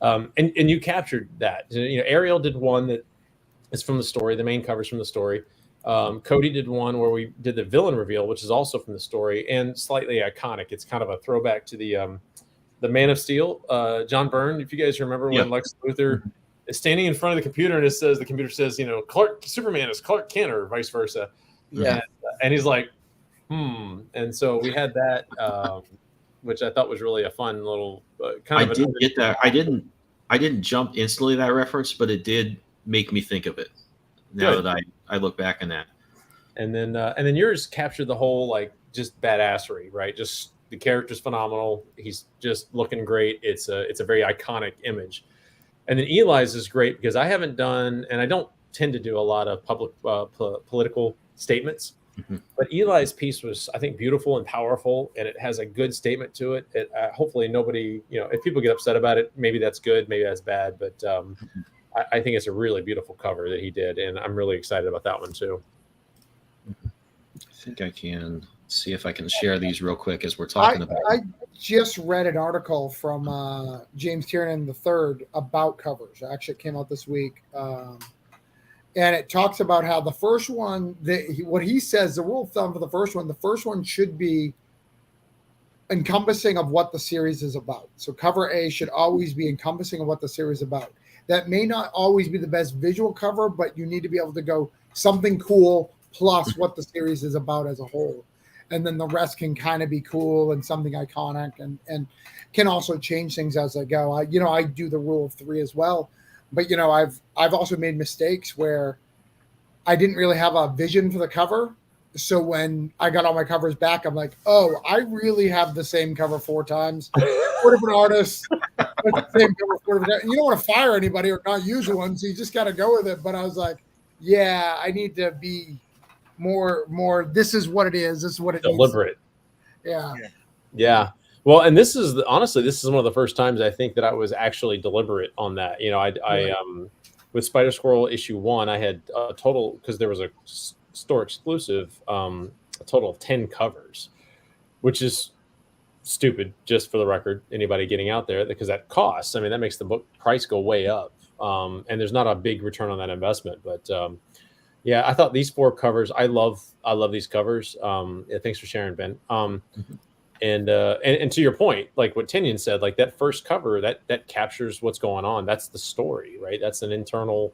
And you captured that. Ariel did one that is from the story. The main cover's from the story. Cody did one where we did the villain reveal, which is also from the story and slightly iconic. It's kind of a throwback to the Man of Steel, John Byrne. If you guys remember when Lex Luthor is standing in front of the computer and the computer says, Superman is Clark Kent or vice versa. Yeah. And he's like, And so we had that, which I thought was really a fun little kind of. I did get that. I didn't jump instantly to that reference, but it did make me think of it. Now that I look back on that. And then yours captured the whole just badassery, right? Just the character's phenomenal. He's just looking great. It's a very iconic image. And then Eli's is great because I haven't done, and I don't tend to do a lot of public political statements, but Eli's piece was, I think, beautiful and powerful, and it has a good statement to it. Hopefully nobody, if people get upset about it, maybe that's good, maybe that's bad, but I think it's a really beautiful cover that he did, and I'm really excited about that one too. I think I can see if I can share these real quick as we're talking about it. I just read an article from James Tiernan III about covers. Actually, it came out this week. And it talks about how the first one, what he says, the rule of thumb for the first one should be encompassing of what the series is about. So cover A should always be encompassing of what the series is about. That may not always be the best visual cover, but you need to be able to go something cool plus what the series is about as a whole. And then the rest can kind of be cool and something iconic and can also change things as I go. I do the rule of 3 as well. But, I've also made mistakes where I didn't really have a vision for the cover. So when I got all my covers back, I'm like, oh, I really have the same cover 4 times. 4 different artists with the same cover 4 different times. You don't want to fire anybody or not use one, so you just got to go with it. But I was like, yeah, I need to be more. This is what it is. This is what it deliberate. Yeah. Well, and this is honestly one of the first times I think that I was actually deliberate on that. I with Spider Squirrel issue 1, I had a total, because there was a store exclusive, a total of 10 covers, which is stupid, just for the record, anybody getting out there, because that costs. I mean, that makes the book price go way up, and there's not a big return on that investment. But yeah, I thought these 4 covers. I love these covers. Yeah, thanks for sharing, Ben. And to your point, like what Tinian said, like that first cover that captures what's going on. That's the story, right? That's an internal.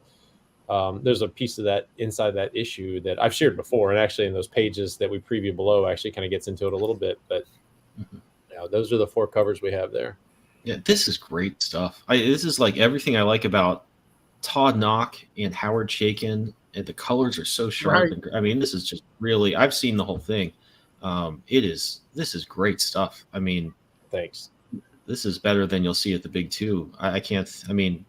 There's a piece of that inside that issue that I've shared before, and actually in those pages that we preview below, actually kind of gets into it a little bit. But those are the 4 covers we have there. Yeah, this is great stuff. This is like everything I like about Todd Knock and Howard Chaykin, and the colors are so sharp. Right. I mean, this is just really. I've seen the whole thing. This is great stuff. I mean, Thanks. this is better than you'll see at the big 2. I can't. I mean,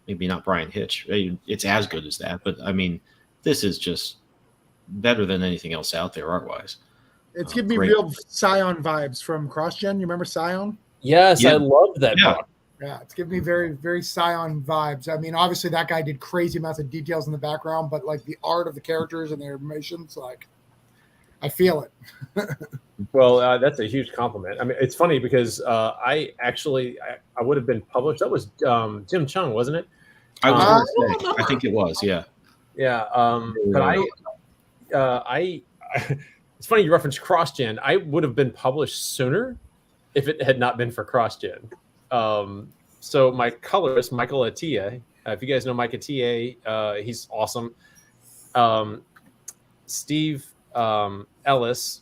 maybe not Brian Hitch. It's as good as that, but I mean, this is just better than anything else out there art wise. It's giving me real Scion vibes from CrossGen. You remember Scion? Yes, yeah. I love that book. Yeah, it's giving me very, very Scion vibes. I mean, obviously that guy did crazy amounts of details in the background, but like the art of the characters and their emotions, like I feel it. Well, that's a huge compliment. I mean, it's funny because I would have been published. That was Jim Chung, wasn't it? I was going to say, I think it was, yeah. Yeah, but it's funny you referenced CrossGen. I would have been published sooner if it had not been for CrossGen. So my colorist, Michael Atiyeh, if you guys know Mike Atiyeh, he's awesome. Steve Ellis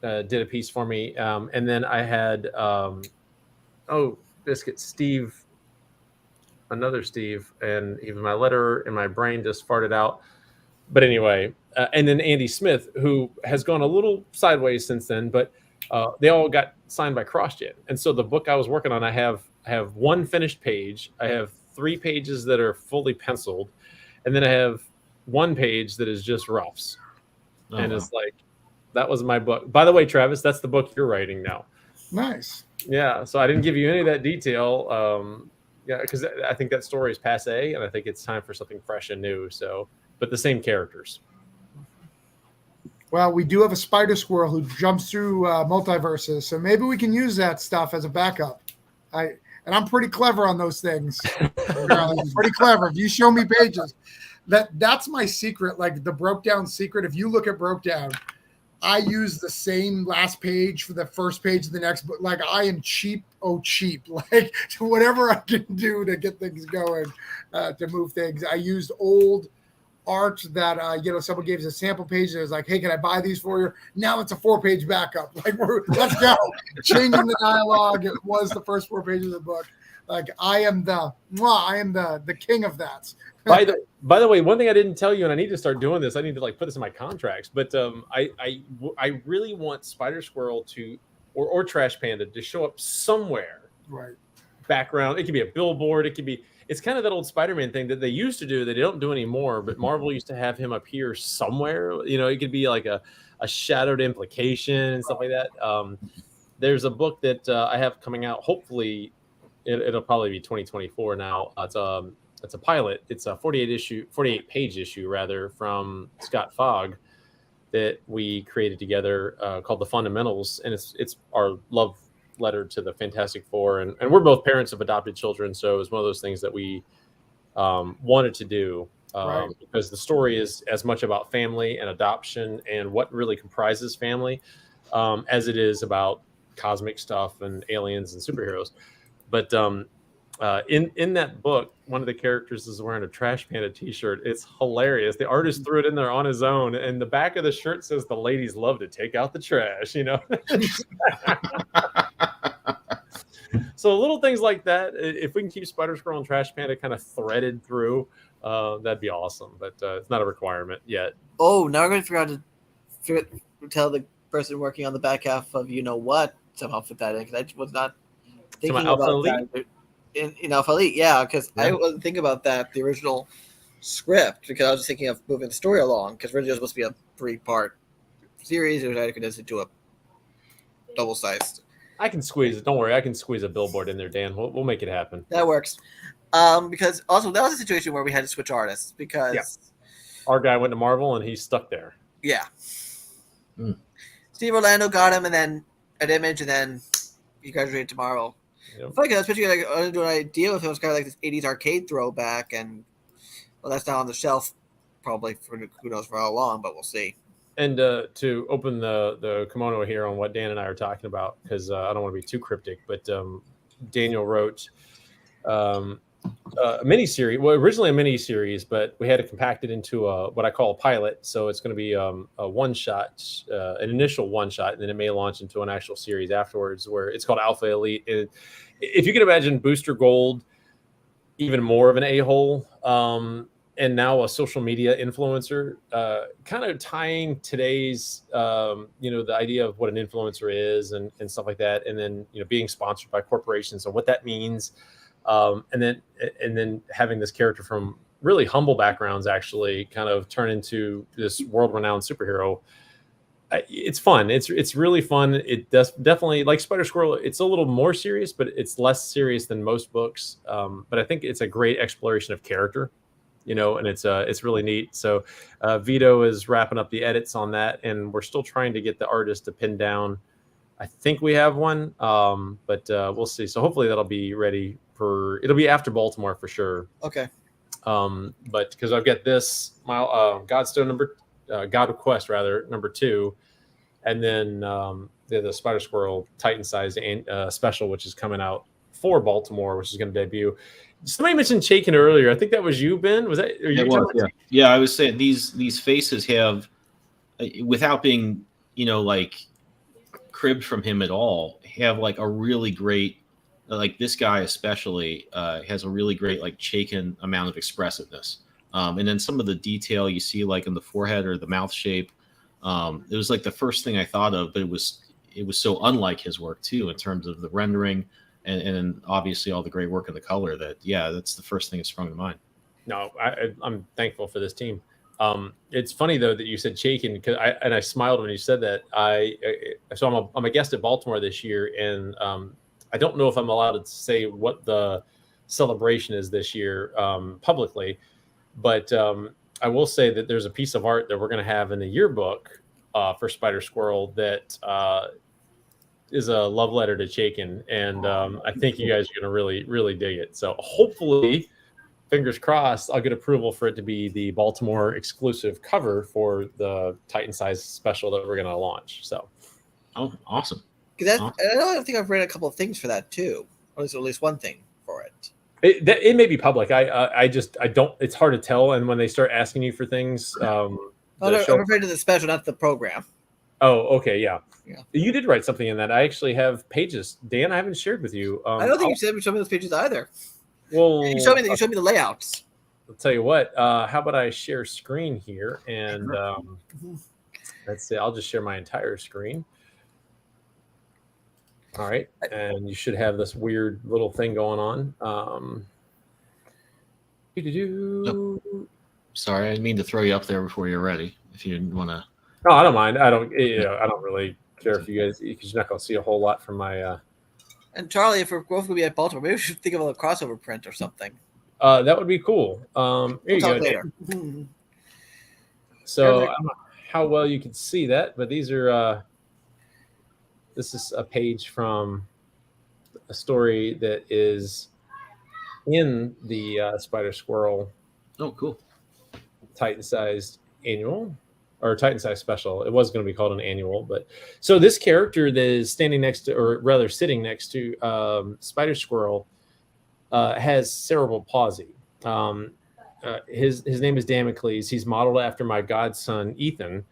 did a piece for me. And then I had, another Steve, and even my letter in my brain just farted out. But anyway, and then Andy Smith, who has gone a little sideways since then, but they all got signed by CrossGen. And so the book I was working on, I have 1 finished page. I have 3 pages that are fully penciled. And then I have 1 page that is just roughs. And it's like, that was my book. By the way, Travis, that's the book you're writing now. Nice. Yeah. So I didn't give you any of that detail. Because I think that story is passé, and I think it's time for something fresh and new. So, but the same characters. Well, we do have a spider squirrel who jumps through multiverses, so maybe we can use that stuff as a backup. I'm pretty clever on those things. Pretty clever. If you show me pages, that's my secret. Like the Broke Down secret. If you look at Broke Down, I use the same last page for the first page of the next book. Like I am cheap. Like whatever I can do to get things going, to move things. I used old art that someone gave us a sample page. It was like, hey, can I buy these for you? Now it's a 4-page backup. Like let's go. Changing the dialogue. It was the first 4 pages of the book. Like I am the king of that. By the way, one thing I didn't tell you, and I need to start doing this. I need to put this in my contracts. But I really want Spider Squirrel or Trash Panda to show up somewhere. Right. Background. It could be a billboard. It could be. It's kind of that old Spider-Man thing that they used to do that they don't do anymore. But Marvel used to have him appear somewhere. It could be like a shadowed implication and stuff like that. There's a book that I have coming out. Hopefully, it'll probably be 2024 now. It's a pilot. It's a 48-page issue rather, from Scott Fogg that we created together called The Fundamentals, and it's our love letter to the Fantastic Four, and we're both parents of adopted children, so it was one of those things that we wanted to do because the story is as much about family and adoption and what really comprises family as it is about cosmic stuff and aliens and superheroes. But in that book, one of the characters is wearing a Trash Panda t-shirt. It's hilarious. The artist threw it in there on his own, and the back of the shirt says the ladies love to take out the trash, So little things like that, if we can keep Spider Squirrel and Trash Panda kind of threaded through, that'd be awesome. But it's not a requirement yet. Oh, now we're going to figure out to tell the person working on the back half of what somehow fit that in, because I was not thinking about that. In Alpha Elite, yeah, because I wasn't thinking about that, the original script, because I was just thinking of moving the story along, because originally it was supposed to be a 3-part series, which I condensed into a double-sized. I can squeeze it. Don't worry, I can squeeze a billboard in there, Dan. We'll make it happen. That works. Because also that was a situation where we had to switch artists because our guy went to Marvel and he's stuck there. Yeah. Steve Orlando got him, and then at Image, and then he graduated tomorrow. Yep. Funny, especially like I had an idea if it was kind of like this '80s arcade throwback, and well, that's not on the shelf probably for who knows for how long, but we'll see. And to open the kimono here on what Dan and I are talking about, because I don't want to be too cryptic, but Daniel wrote a mini series. Well, originally a mini series, but we had to compact it into what I call a pilot. So it's going to be a one shot, an initial one shot, and then it may launch into an actual series afterwards, where it's called Alpha Elite. And if you can imagine Booster Gold, even more of an a-hole, and now a social media influencer, kind of tying today's, the idea of what an influencer is and stuff like that, and then being sponsored by corporations and what that means. And then having this character from really humble backgrounds actually kind of turn into this world-renowned superhero. It's fun. It's really fun. It does definitely, like Spider Squirrel, it's a little more serious, but it's less serious than most books. But I think it's a great exploration of character, and it's really neat. So Vito is wrapping up the edits on that, and we're still trying to get the artist to pin down. I think we have one, but we'll see. So hopefully that'll be ready it'll be after Baltimore for sure. Okay. But because I've got this God of Quest rather #2, and then the Spider Squirrel Titan sized special, which is coming out for Baltimore, which is going to debut. Somebody mentioned Chaykin earlier. I think that was you, Ben. Was that? It was, yeah. Yeah, I was saying these faces have, without being like cribbed from him at all, have like a really great, like this guy especially has a really great like Chaykin amount of expressiveness. And then some of the detail you see like in the forehead or the mouth shape, it was like the first thing I thought of, but it was so unlike his work too in terms of the rendering and obviously all the great work in the color that's the first thing that sprung to mind. No, I'm thankful for this team. It's funny though that you said Chaykin, because I smiled when you said that. So I'm a guest at Baltimore this year, and I don't know if I'm allowed to say what the celebration is this year publicly, but I will say that there's a piece of art that we're going to have in the yearbook for Spider Squirrel that is a love letter to Chaykin, and I think you guys are going to really, really dig it. So hopefully, fingers crossed, I'll get approval for it to be the Baltimore exclusive cover for the Titan size special that we're going to launch. So, oh, awesome! Because I think I've read a couple of things for that too, or at least one thing for it. It may be public. I don't. It's hard to tell. And when they start asking you for things, I'm referring to the special, not the program. Oh, okay, yeah. You did write something in that. I actually have pages. Dan, I haven't shared with you. I don't think you said show me those pages either. Well, you showed me the layouts. I'll tell you what. How about I share screen here, and let's see. I'll just share my entire screen. All right, and you should have this weird little thing going on. Sorry, I didn't mean to throw you up there before you're ready. If you didn't want to. No, I don't mind. I don't really care if you guys, because you're not going to see a whole lot from my. And Charlie, if we're both going to be at Baltimore, maybe we should think of a crossover print or something. That would be cool. Here you go. Later. So I don't know how well you can see that, but these are. This is a page from a story that is in the Spider Squirrel. Oh, cool. Titan-sized annual or Titan-sized special. It was going to be called an annual, but so this character that is standing next to, or rather sitting next to Spider Squirrel, has cerebral palsy. His name is Damocles. He's modeled after my godson Ethan,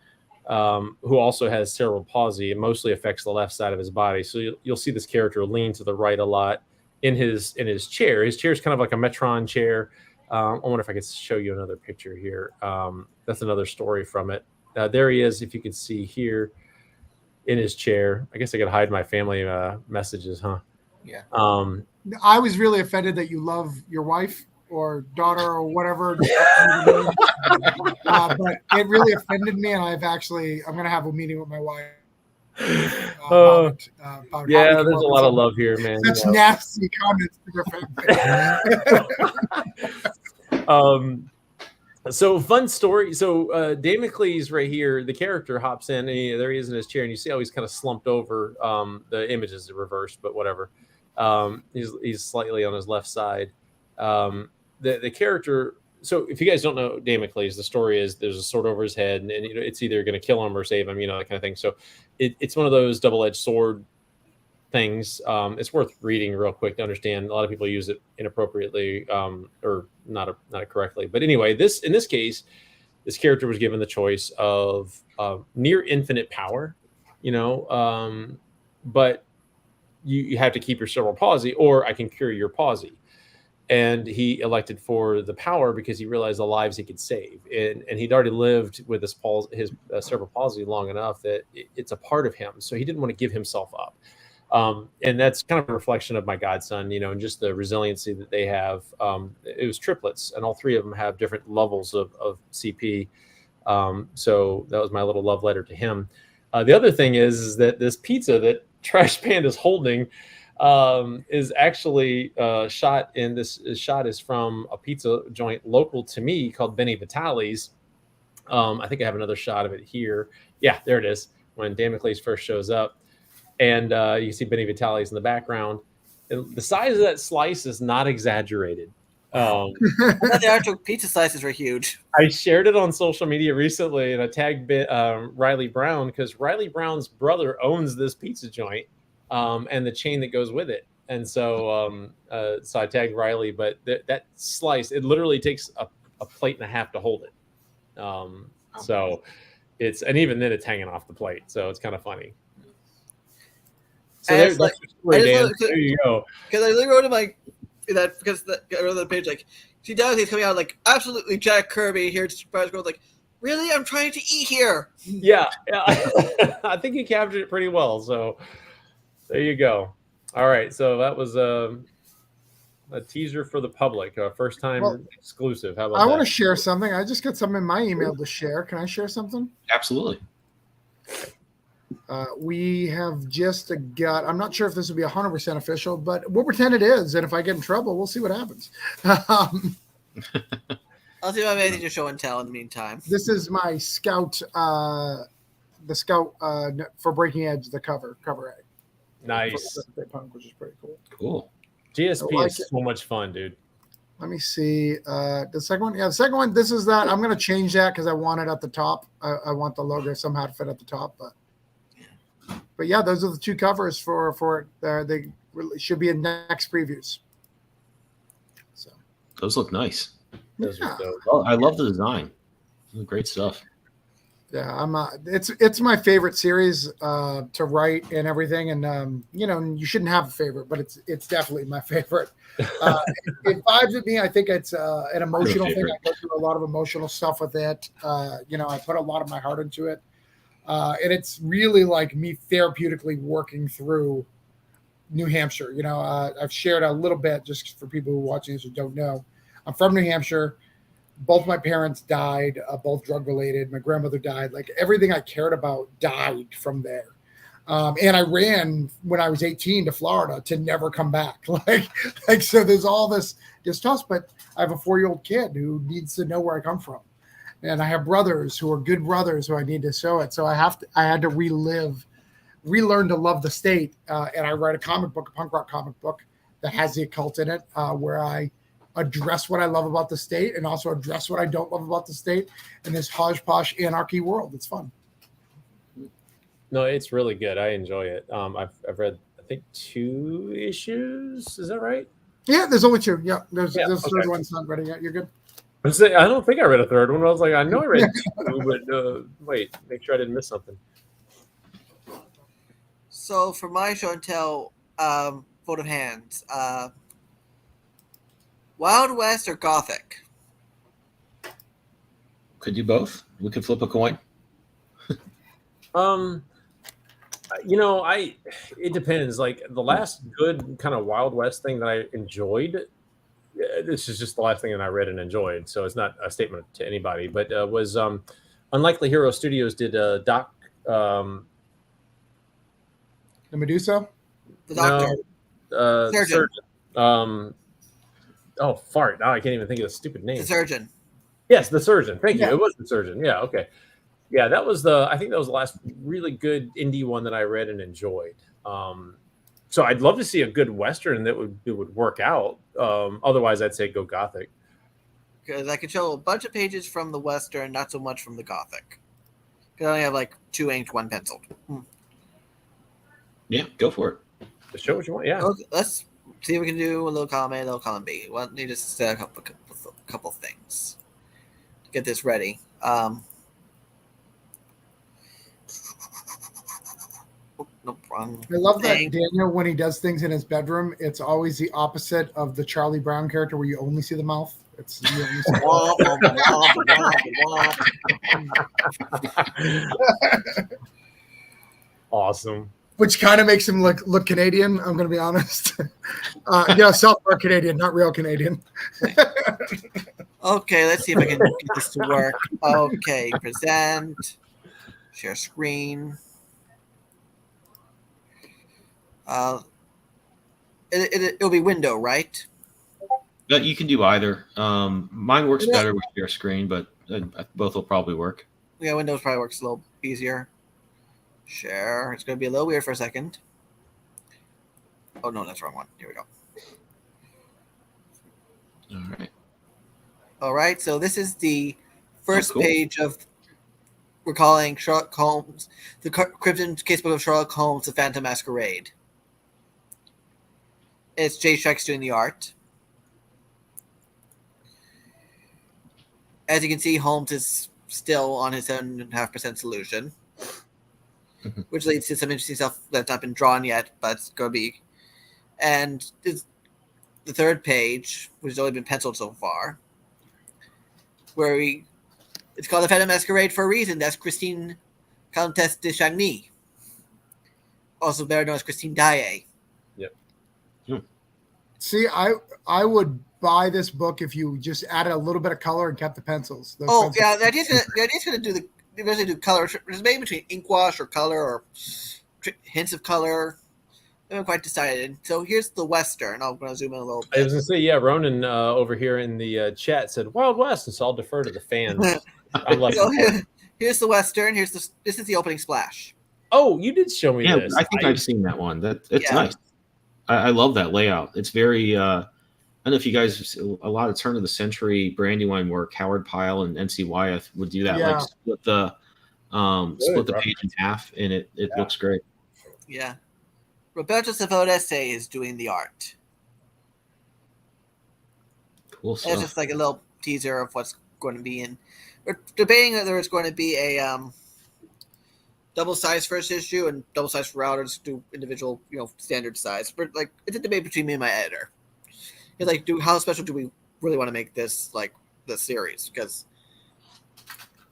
who also has cerebral palsy. It mostly affects the left side of his body. So you'll see this character lean to the right a lot in his chair. His chair is kind of like a Metron chair. I wonder if I could show you another picture here. That's another story from it. There he is, if you can see here in his chair. I guess I could hide my family messages, huh? Yeah. I was really offended that you love your wife or daughter or whatever. But it really offended me, and I'm going to have a meeting with my wife. About yeah, there's a lot of love here, man. Such nasty comments to defend. So fun story. So Damocles right here, the character hops in, and there he is in his chair, and you see how he's kind of slumped over. The image is reversed, but whatever. He's slightly on his left side. The character. So if you guys don't know Damocles, the story is there's a sword over his head, and it's either going to kill him or save him, that kind of thing. So it's one of those double-edged sword things. It's worth reading real quick to understand. A lot of people use it inappropriately or not correctly. But anyway, in this case, this character was given the choice of near infinite power, but you have to keep your cerebral palsy, or I can cure your palsy. And he elected for the power because he realized the lives he could save. And he'd already lived with his cerebral palsy long enough that it's a part of him. So he didn't want to give himself up. And that's kind of a reflection of my godson, and just the resiliency that they have. It was triplets, and all three of them have different levels of CP. So that was my little love letter to him. The other thing is that this pizza that Trash Panda's holding is actually shot in this shot is from a pizza joint local to me called Benny Vitale's. I think I have another shot of it here. Yeah, there it is. When Damocles first shows up. And you see Benny Vitale's in the background. And the size of that slice is not exaggerated. The actual pizza slices are huge. I shared it on social media recently, and I tagged Riley Brown because Riley Brown's brother owns this pizza joint and the chain that goes with it. And so I tagged Riley, but that slice, it literally takes a plate and a half to hold it. So and even then it's hanging off the plate. So it's kind of funny. So that's your story, Dan. There you go. Because I literally wrote him because I wrote the page see Damocles coming out absolutely Jack Kirby here. Surprise girls really? I'm trying to eat here. Yeah. I think he captured it pretty well. So there you go. All right. So that was a teaser for the public, first time exclusive. How about that? I want to share something. I just got something in my email to share. Can I share something? Absolutely. We have just got, I'm not sure if this will be 100% official, but we'll pretend it is. And if I get in trouble, we'll see what happens. I'll see if I have anything to show and tell in the meantime. This is my Scout, the Scout for Breaking Edge, the cover A. Nice. Which is pretty cool. Cool. GSP is so much fun, dude. Let me see. The second one. Yeah, the second one, this is that. I'm going to change that because I want it at the top. I want the logo somehow to fit at the top, but yeah, those are the two covers for it. They should be in next previews. So those look nice. Yeah. Well, I love the design. Great stuff. Yeah, it's my favorite series to write and everything, and you shouldn't have a favorite, but it's definitely my favorite. It vibes with me. I think it's an emotional thing. I go through a lot of emotional stuff with it. I put a lot of my heart into it. And it's really like me therapeutically working through New Hampshire. I've shared a little bit just for people who are watching this who don't know. I'm from New Hampshire. Both my parents died, both drug related. My grandmother died. Like everything I cared about died from there. And I ran when I was 18 to Florida to never come back. So there's all this distrust, but I have a 4-year-old kid who needs to know where I come from. And I have brothers who are good brothers who I need to show it. So I had to relearn to love the state. And I write a comic book, a punk rock comic book that has the occult in it, where I address what I love about the state and also address what I don't love about the state in this hodgepodge anarchy world. It's fun. No, it's really good. I enjoy it. I've read, I think, 2 issues. Is that right? Yeah, there's only 2. Yeah, there's okay. third one's not ready yet. You're good. I don't think I read a third one. I was like, I know I read 2, but wait, make sure I didn't miss something. So for my show and tell, vote of hands, Wild West or Gothic? Could do both. We could flip a coin. It depends. Like the last good kind of Wild West thing that I enjoyed, this is just the last thing that I read and enjoyed, so it's not a statement to anybody, but was Unlikely Hero Studios did Doc. The Medusa? The Doctor. No, Surgeon. Oh, fart. Now I can't even think of the stupid name. The Surgeon. Yes, The Surgeon. Thank you. Yeah. It was The Surgeon. Yeah. Okay. Yeah, I think that was the last really good indie one that I read and enjoyed. So I'd love to see a good Western that would work out. Otherwise, I'd say go Gothic. Because I could show a bunch of pages from the Western, not so much from the Gothic. Because I only have like 2 inked, 1 penciled. Yeah, go for it. Just show what you want. Yeah. Okay, let's see if we can do a little column A, a little column B. Well, need to set up a couple things to get this ready. Nope, wrong. I love that thing. Daniel, when he does things in his bedroom, it's always the opposite of the Charlie Brown character where you only see the mouth. It's you only see Awesome. which kind of makes him look Canadian. I'm going to be honest. South Park Canadian, not real Canadian. Okay, let's see if I can get this to work. Okay, present, share screen. It'll be window, right? You can do either. Mine works better with your screen, but both will probably work. Yeah, Windows probably works a little easier. Share. It's going to be a little weird for a second. Oh, no, that's the wrong one. Here we go. All right. All right, so this is the first cool. page of, we're calling Sherlock Holmes, the Crypton Casebook of Sherlock Holmes, The Phantom Masquerade. It's Jay Strex doing the art. As you can see, Holmes is still on his 7.5% solution, which leads to some interesting stuff that's not been drawn yet, but it's going to be. And the third page, which has only been penciled so far, where it's called The Phantom Masquerade for a reason. That's Christine Countess de Chagny, also better known as Christine Daae. Yep. See, I would buy this book if you just added a little bit of color and kept the pencils. Yeah, the idea is going to do color. It's maybe between ink wash or color or hints of color. I haven't quite decided. So here's the Western. I'm going to zoom in a little bit. I was going to say, yeah, Ronan over here in the chat said Wild West, and so I'll defer to the fans. Here's the Western. This is the opening splash. Oh, you did show me this. I think I've seen that one. It's nice. I love that layout. It's very. I don't know if you guys a lot of turn of the century Brandywine work. Howard Pyle and N.C. Wyeth would do that, like split the page in half, and it looks great. Yeah. Roberto Savonese is doing the art. Cool stuff. It's just like a little teaser of what's going to be in. We're debating whether it's going to be a double size first issue and double size for route, or just do individual, standard size. But like, it's a debate between me and my editor. It's like, how special do we really want to make this series? Because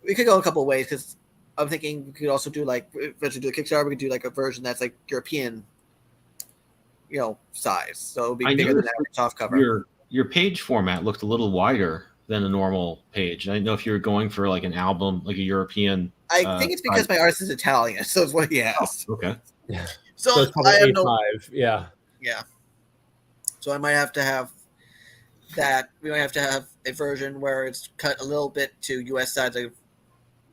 we could go a couple of ways. Because I'm thinking we could also do eventually do a Kickstarter. We could do a version that's like European, size. So it would be bigger than that soft cover. Your page format looked a little wider than a normal page. I don't know if you're going for like an album, like a European. I think it's because my artist is Italian, so it's what he asked. Oh, okay. So it's probably I have A5. Yeah. So I might have to have that. We might have to have a version where it's cut a little bit to US size,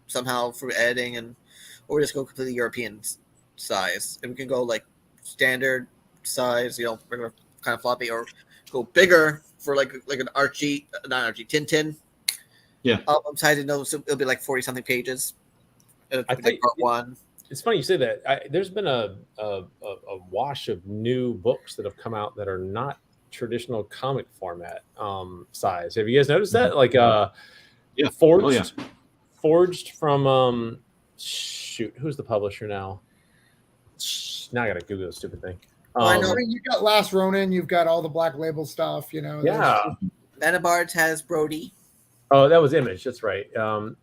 somehow for editing, or just go completely European size. And we can go standard size, regular kind of floppy, or go bigger for like an Archie, not Archie, Tintin. Yeah. Album size, so it'll be 40 something pages. I think part one. It's funny you say that. There's been a wash of new books that have come out that are not traditional comic format size. Have you guys noticed that? Forged from who's the publisher now? Now I gotta Google this stupid thing. I know you got Last Ronin, you've got all the Black Label stuff, Yeah. Metabards has Brody. Oh, that was Image. That's right. And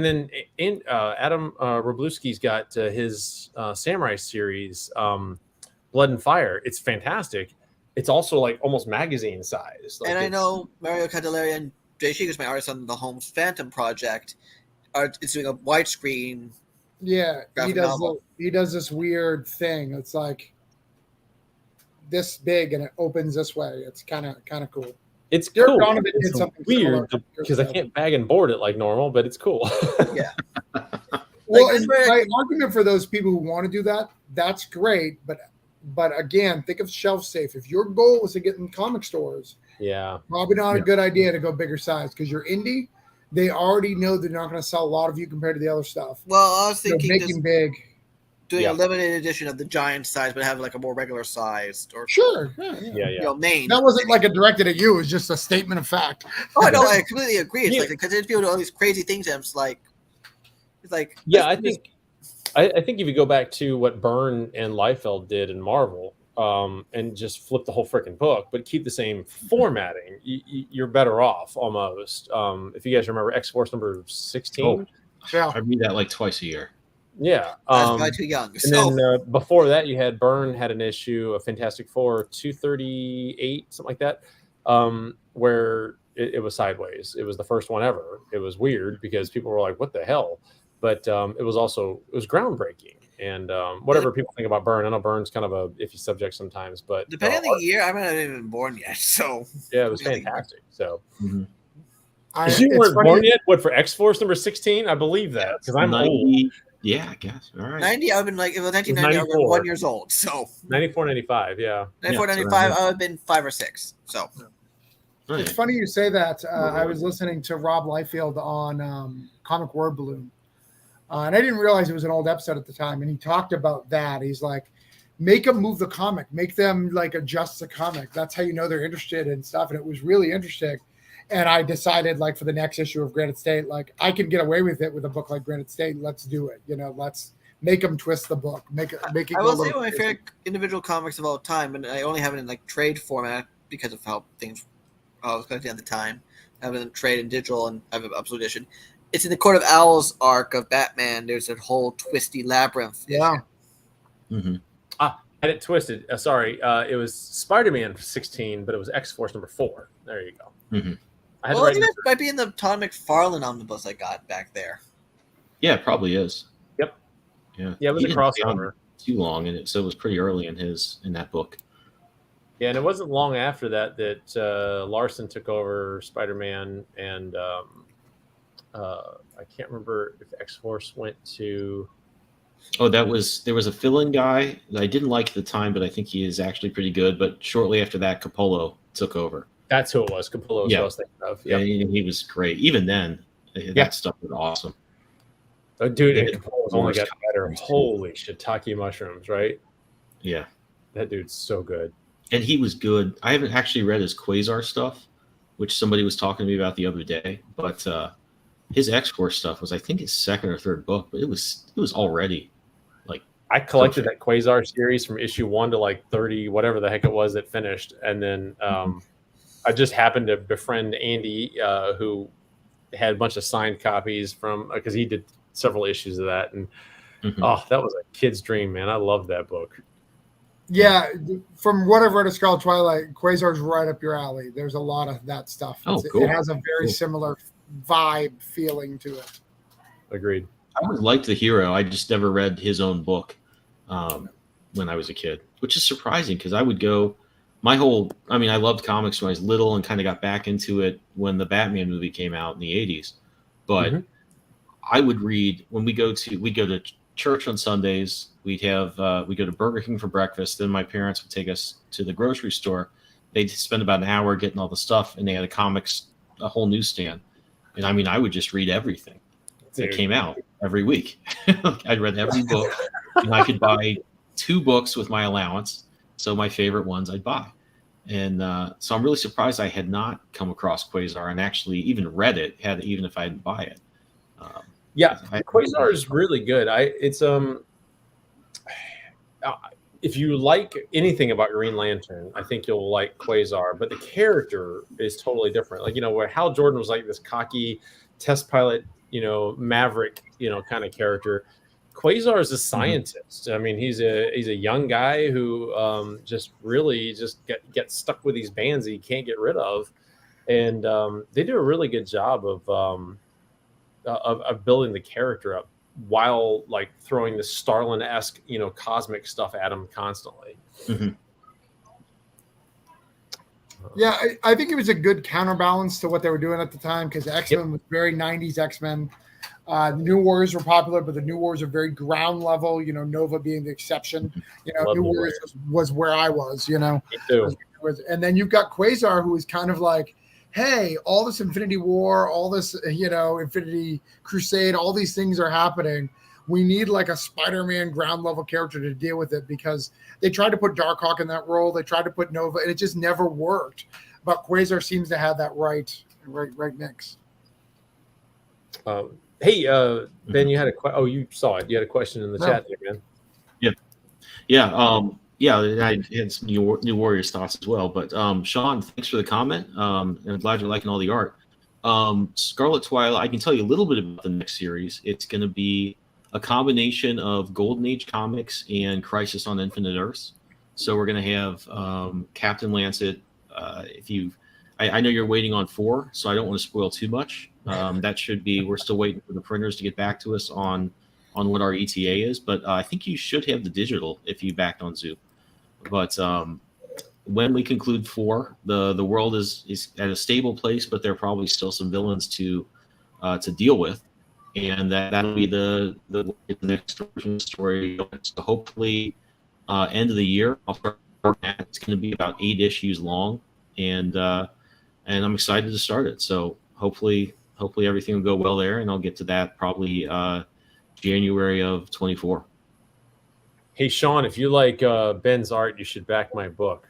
then Adam Wroblewski's got his Samurai series, Blood and Fire. It's fantastic. It's also almost magazine size. And I know Mario Candelaria and Jay Sheeger's my artist on the Holmes Phantom project. It's doing a widescreen. Yeah, he does this weird thing. It's like this big and it opens this way. It's kind of cool. It's Derek cool. Donovan did It's something weird similar. because I can't bag and board it like normal, but it's cool. Yeah. Well, Like, and my argument for those people who want to do that, that's great. But again, think of shelf safe. If your goal is to get in comic stores, Yeah. probably not a Yeah. good idea to go bigger size because you're indie. They already know they're not going to sell a lot of you compared to the other stuff. well, I was So thinking making just big. doing Yeah. a limited edition of the giant size, but have like a more regular sized or Sure. Yeah. you know main. That wasn't like a directed at you. It was just a statement of fact. Oh no, I completely agree. It's Yeah. like because there's people do all these crazy things, and it's like Yeah, I think if you go back to what Byrne and Liefeld did in Marvel, and just flip the whole freaking book, but keep the same formatting, you're better off almost. If you guys remember X-Force number 16, Yeah. I read that like twice a year. yeah. I was probably too young. And So then before that, you had Byrne had an issue of Fantastic Four 238, something like that, where it was sideways. It was the first one ever. It was weird because people were like, "What the hell?" But it was groundbreaking. And whatever people think about Byrne, I know Byrne's kind of a iffy subject sometimes, but depending on the year, I might not even been born yet. So yeah, it was fantastic. So Mhm. you weren't born yet. What for X-Force number 16? I believe that because I'm 90, old. Yeah, I guess. All right. 90, I would have been like, if it was 1990, I would have been 94. 1 years old. So 94, 95, yeah. 94, Yeah, 95, I would have been 5 or 6. So Right. It's funny you say that. I was listening to Rob Liefeld on Comic Word Balloon. And I didn't realize it was an old episode at the time. And he talked about that. He's like, make them move the comic, make them like adjust the comic. That's how you know they're interested in stuff. And it was really interesting. And I decided, like, for the next issue of Granite State, like, I can get away with it with a book like Granite State. Let's do it. You know, let's make them twist the book. Make it. I go a will little say one of my crazy. favorite individual comics of all time, and I only have it in like trade format because of how things I was collecting at the time. I have it in trade and digital, and I have an absolute edition. It's in the Court of Owls arc of Batman. There's a whole twisty labyrinth. Yeah. Mhm. I had it twisted. Sorry, it was Spider-Man 16, but it was X-Force number 4. There you go. Mhm. I had Well, I to think write. that might be in the Todd McFarlane omnibus I got back there. Yeah, it probably is. Yep. Yeah. Yeah, it was He a didn't stay on crossover. too long, and so it was pretty early in that book. Yeah, and it wasn't long after that Larson took over Spider-Man, and I can't remember if X-Force went to. Oh, there was a fill-in guy that I didn't like at the time, but I think he is actually pretty good. But shortly after that, Capullo took over. That's who it was. Capullo is Yeah. what I was thinking of. Yeah, Yep. he was great. Even then, that stuff was awesome. Oh, dude, and Yeah. Capullo's only got better. Worst. Holy shiitake mushrooms, right? Yeah, That dude's so good. and he was good. I haven't actually read his Quasar stuff, which somebody was talking to me about the other day. But his X-Force stuff was, I think, his second or third book, but it was already like I collected that Quasar series from issue 1 to like 30, whatever the heck it was that finished, and then I just happened to befriend Andy, who had a bunch of signed copies from because he did several issues of that, and that was a kid's dream, man. I loved that book. Yeah, from what I've read of Scarlet Twilight, Quasar's right up your alley. There's a lot of that stuff. Oh, cool. It has a very similar vibe feeling to it. Agreed. I always liked the hero. I just never read his own book when I was a kid, which is surprising because I would go. I loved comics when I was little and kind of got back into it when the Batman movie came out in the 80s. But I would read when we'd go to church on Sundays. We'd go to Burger King for breakfast. Then my parents would take us to the grocery store. They'd spend about an hour getting all the stuff, and they had a whole newsstand. And I would just read everything that came out every week. I'd read every book, and I could buy 2 books with my allowance. So my favorite ones I'd buy. And so I'm really surprised I had not come across Quasar and actually even read it, even if I didn't buy it. Quasar is really good. If you like anything about Green Lantern, I think you'll like Quasar. But the character is totally different. Like where Hal Jordan was like this cocky test pilot, maverick, kind of character. Quasar is a scientist. I mean, he's a young guy who just really gets stuck with these bands that he can't get rid of, and they do a really good job of building the character up while like throwing the Starlin-esque, cosmic stuff at him constantly. Yeah, I think it was a good counterbalance to what they were doing at the time because X-Men was very 90s X-Men. The New Warriors were popular, but the New Warriors are very ground level, Nova being the exception. Love New New Warriors was where I was, Me too. And then you've got Quasar, who is kind of like, hey, all this Infinity War, all this, Infinity Crusade, all these things are happening. We need like a Spider-Man ground level character to deal with it because they tried to put Darkhawk in that role. They tried to put Nova, and it just never worked. But Quasar seems to have that right mix. Hey, Ben, you had you saw it. You had a question in the chat there, man. Yeah, and I had some New Warriors thoughts as well. But Sean, thanks for the comment. And I'm glad you're liking all the art. Scarlet Twilight, I can tell you a little bit about the next series. It's going to be a combination of Golden Age comics and Crisis on Infinite Earths. So we're going to have Captain Lancet. I know you're waiting on 4, so I don't want to spoil too much. That should be. We're still waiting for the printers to get back to us on what our ETA is, but I think you should have the digital if you backed on Zoop. But when we conclude 4, the world is at a stable place, but there are probably still some villains to deal with, and that'll be the next version of the story. So hopefully, end of the year, I'll start. It's going to be about 8 issues long, and I'm excited to start it. So hopefully everything will go well there, and I'll get to that probably January of 24. Hey, Sean, if you like Ben's art, you should back my book.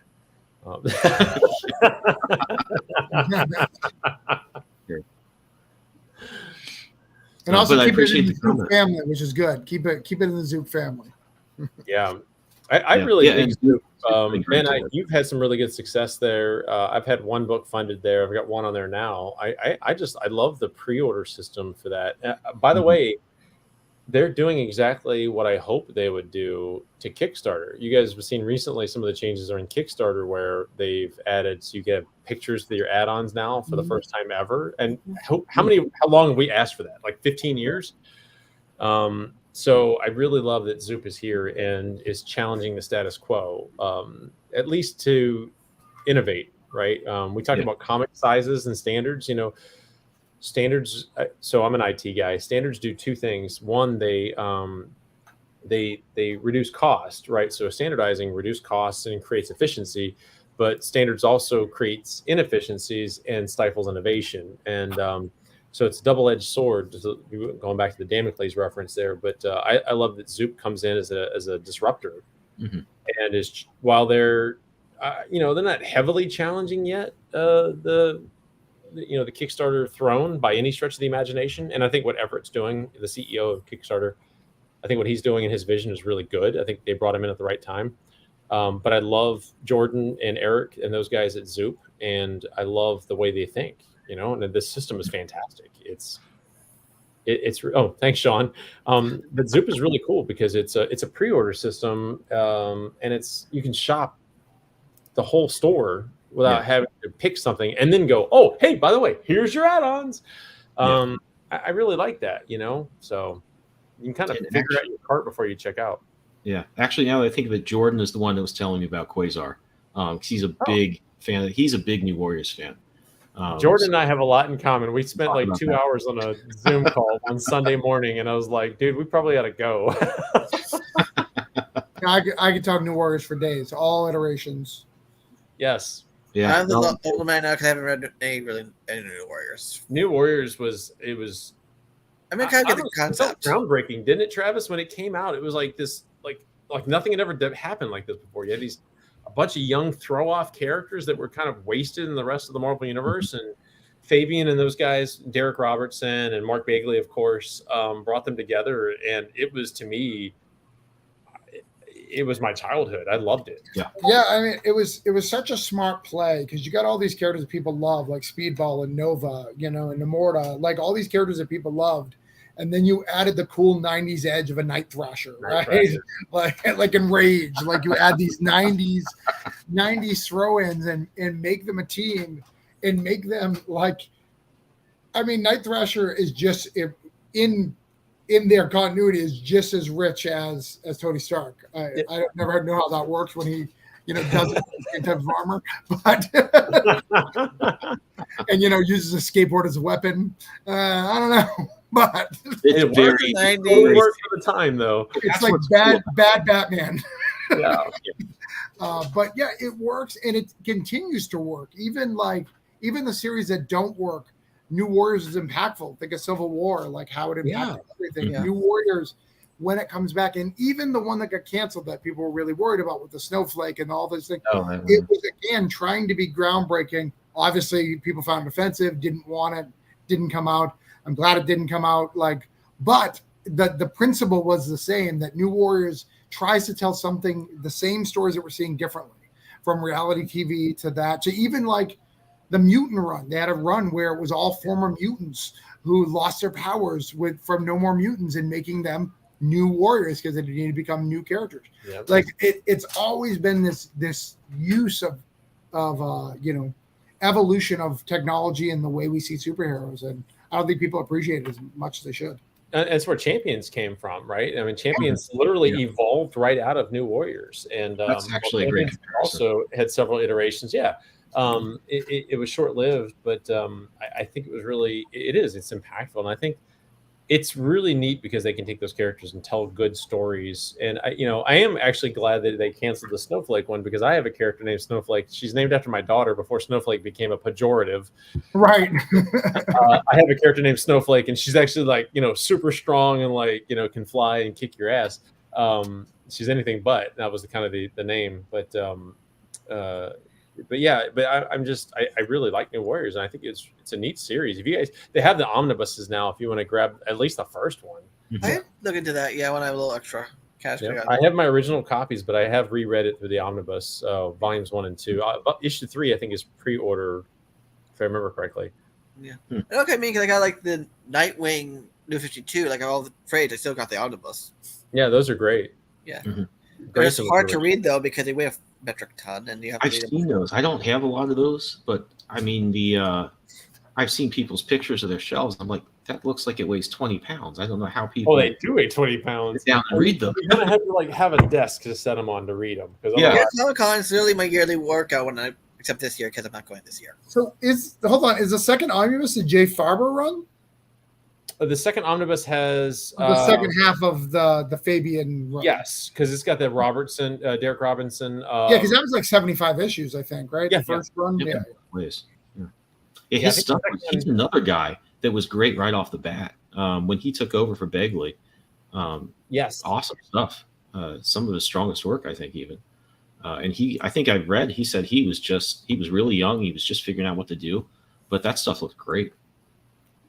And also keep it in the Zoop family, which is good. Keep it in the Zoop family. Yeah. I really think Zoop. Ben, you've had some really good success there. I've had one book funded there. I've got one on there now. I love the pre-order system for that. By the way, they're doing exactly what I hope they would do to Kickstarter. You guys have seen recently some of the changes are in Kickstarter where they've added, so you get pictures of your add-ons now for the first time ever. And how long have we asked for that? Like 15 years? So I really love that Zoop is here and is challenging the status quo, at least to innovate, right? We talk about comic sizes and standards, standards. So I'm an IT guy. Standards do 2 things. One, they reduce cost, right? So standardizing reduce costs and creates efficiency, but standards also creates inefficiencies and stifles innovation. And so it's a double-edged sword. Going back to the Damocles reference there, but I love that Zoop comes in as a disruptor, and while they're they're not heavily challenging yet the Kickstarter throne by any stretch of the imagination. And I think what Everett's doing, the CEO of Kickstarter, I think what he's doing in his vision is really good. I think they brought him in at the right time. But I love Jordan and Eric and those guys at Zoop, and I love the way they think, and this system is fantastic. It's thanks, Sean. But Zoop is really cool because it's a pre-order system, and you can shop the whole store without having to pick something and then go, oh, hey, by the way, here's your add-ons. I really like that, so you can kind of figure out your cart before you check out. Yeah. Actually, now that I think of it, Jordan is the one that was telling me about Quasar. Because he's a big fan. He's a big New Warriors fan. Jordan and I have a lot in common. We spent like 2 hours on a Zoom call on Sunday morning, and I was like, dude, we probably ought to go. I could talk New Warriors for days, all iterations. Yes. Yeah. I'm the older man now because I haven't read any New Warriors. New Warriors was. I mean, kind of get the concept. Groundbreaking, didn't it, Travis? When it came out, it was like this, like nothing had ever happened like this before. You had a bunch of young throw-off characters that were kind of wasted in the rest of the Marvel universe, and Fabian and those guys, Derek Robertson and Mark Bagley, of course, brought them together, and it was, to me, it was my childhood. I loved it. Yeah. I mean, it was such a smart play because you got all these characters that people love, like Speedball and Nova, and Namorta, like all these characters that people loved. And then you added the cool 90s edge of a Night Thrasher, right? Like in Rage, like you add these 90s throw-ins and make them a team and make them Night Thrasher is just in their continuity is just as rich as Tony Stark. I never know how that works when he doesn't have the same type of armor, but and uses a skateboard as a weapon. I don't know, but It's It very, worked. It very worked for the time, though. it's That's like what's bad cool. Batman. Yeah. But yeah, it works and it continues to work. Even the series that don't work, New Warriors is impactful. Think of Civil War, like how it impacted everything. Yeah. New Warriors, when it comes back, and even the one that got canceled that people were really worried about with the snowflake and all those things, it was again trying to be groundbreaking. Obviously, people found it offensive, didn't want it, didn't come out. I'm glad it didn't come out. But the principle was the same. That New Warriors tries to tell something, the same stories that we're seeing differently, from reality TV to that, to even the mutant run. They had a run where it was all former mutants who lost their powers from No More Mutants and making them new warriors because they needed to become new characters. Yep. It's always been this use of evolution of technology and the way we see superheroes, and I don't think people appreciate it as much as they should. And that's where Champions came from, right? I mean, Champions literally evolved right out of New Warriors, and That's actually a great Champions comparison. also had several iterations. Yeah, it was short lived, but I think it was really it's impactful, and I think it's really neat because they can take those characters and tell good stories. And I am actually glad that they canceled the Snowflake one, because I have a character named Snowflake. She's named after my daughter before Snowflake became a pejorative. Right. I have a character named Snowflake, and she's actually super strong and can fly and kick your ass. She's anything but. That was kind of the name. But I really like New Warriors, and I think it's a neat series. If you guys, they have the omnibuses now, if you want to grab at least the first one. I look into that. Yeah, when I have a little extra cash. Yeah. I have my original copies, but I have reread it through the omnibus, volumes 1 and 2. Issue 3, I think, is pre-order, if I remember correctly. Yeah. Okay, because I got the Nightwing New 52, all the trades. I still got the omnibus. Yeah, those are great. Yeah. Great. It's hard to read though because they weigh a metric ton, and you have to I've read seen those. I don't have a lot of those, but I mean I've seen people's pictures of their shelves. I'm like, that looks like it weighs 20 pounds. I don't know how people. Oh, they do weigh 20 pounds. Sit down and read them. You're gonna have to have a desk to set them on to read them. Yeah. Comic-Con is really my yearly workout except this year because I'm not going this year. So is the second omnibus a Jay Farber run? The second omnibus has the second half of the Fabian run. Yes, because it's got the Derek Robinson. Because that was 75 issues, I think, right? Yeah, the first run. Yep. Yeah. Please. Yeah, his stuff. He's another guy that was great right off the bat. When he took over for Begley, yes, awesome stuff. Some of his strongest work, I think, even. And I think I've read. He said he was really young. He was just figuring out what to do, but that stuff looked great.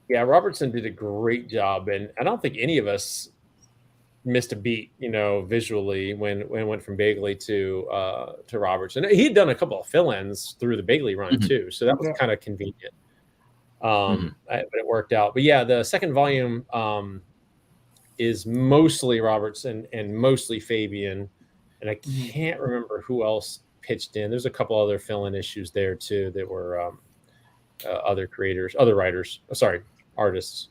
Yeah, Robertson did a great job, and I don't think any of us missed a beat, visually when it went from Begley to Robertson. He'd done a couple of fill-ins through the Begley run too, so that was kind of convenient. But it worked out. But yeah, the second volume is mostly Robertson and mostly Fabian, and I can't remember who else pitched in. There's a couple other fill-in issues there too that were artists.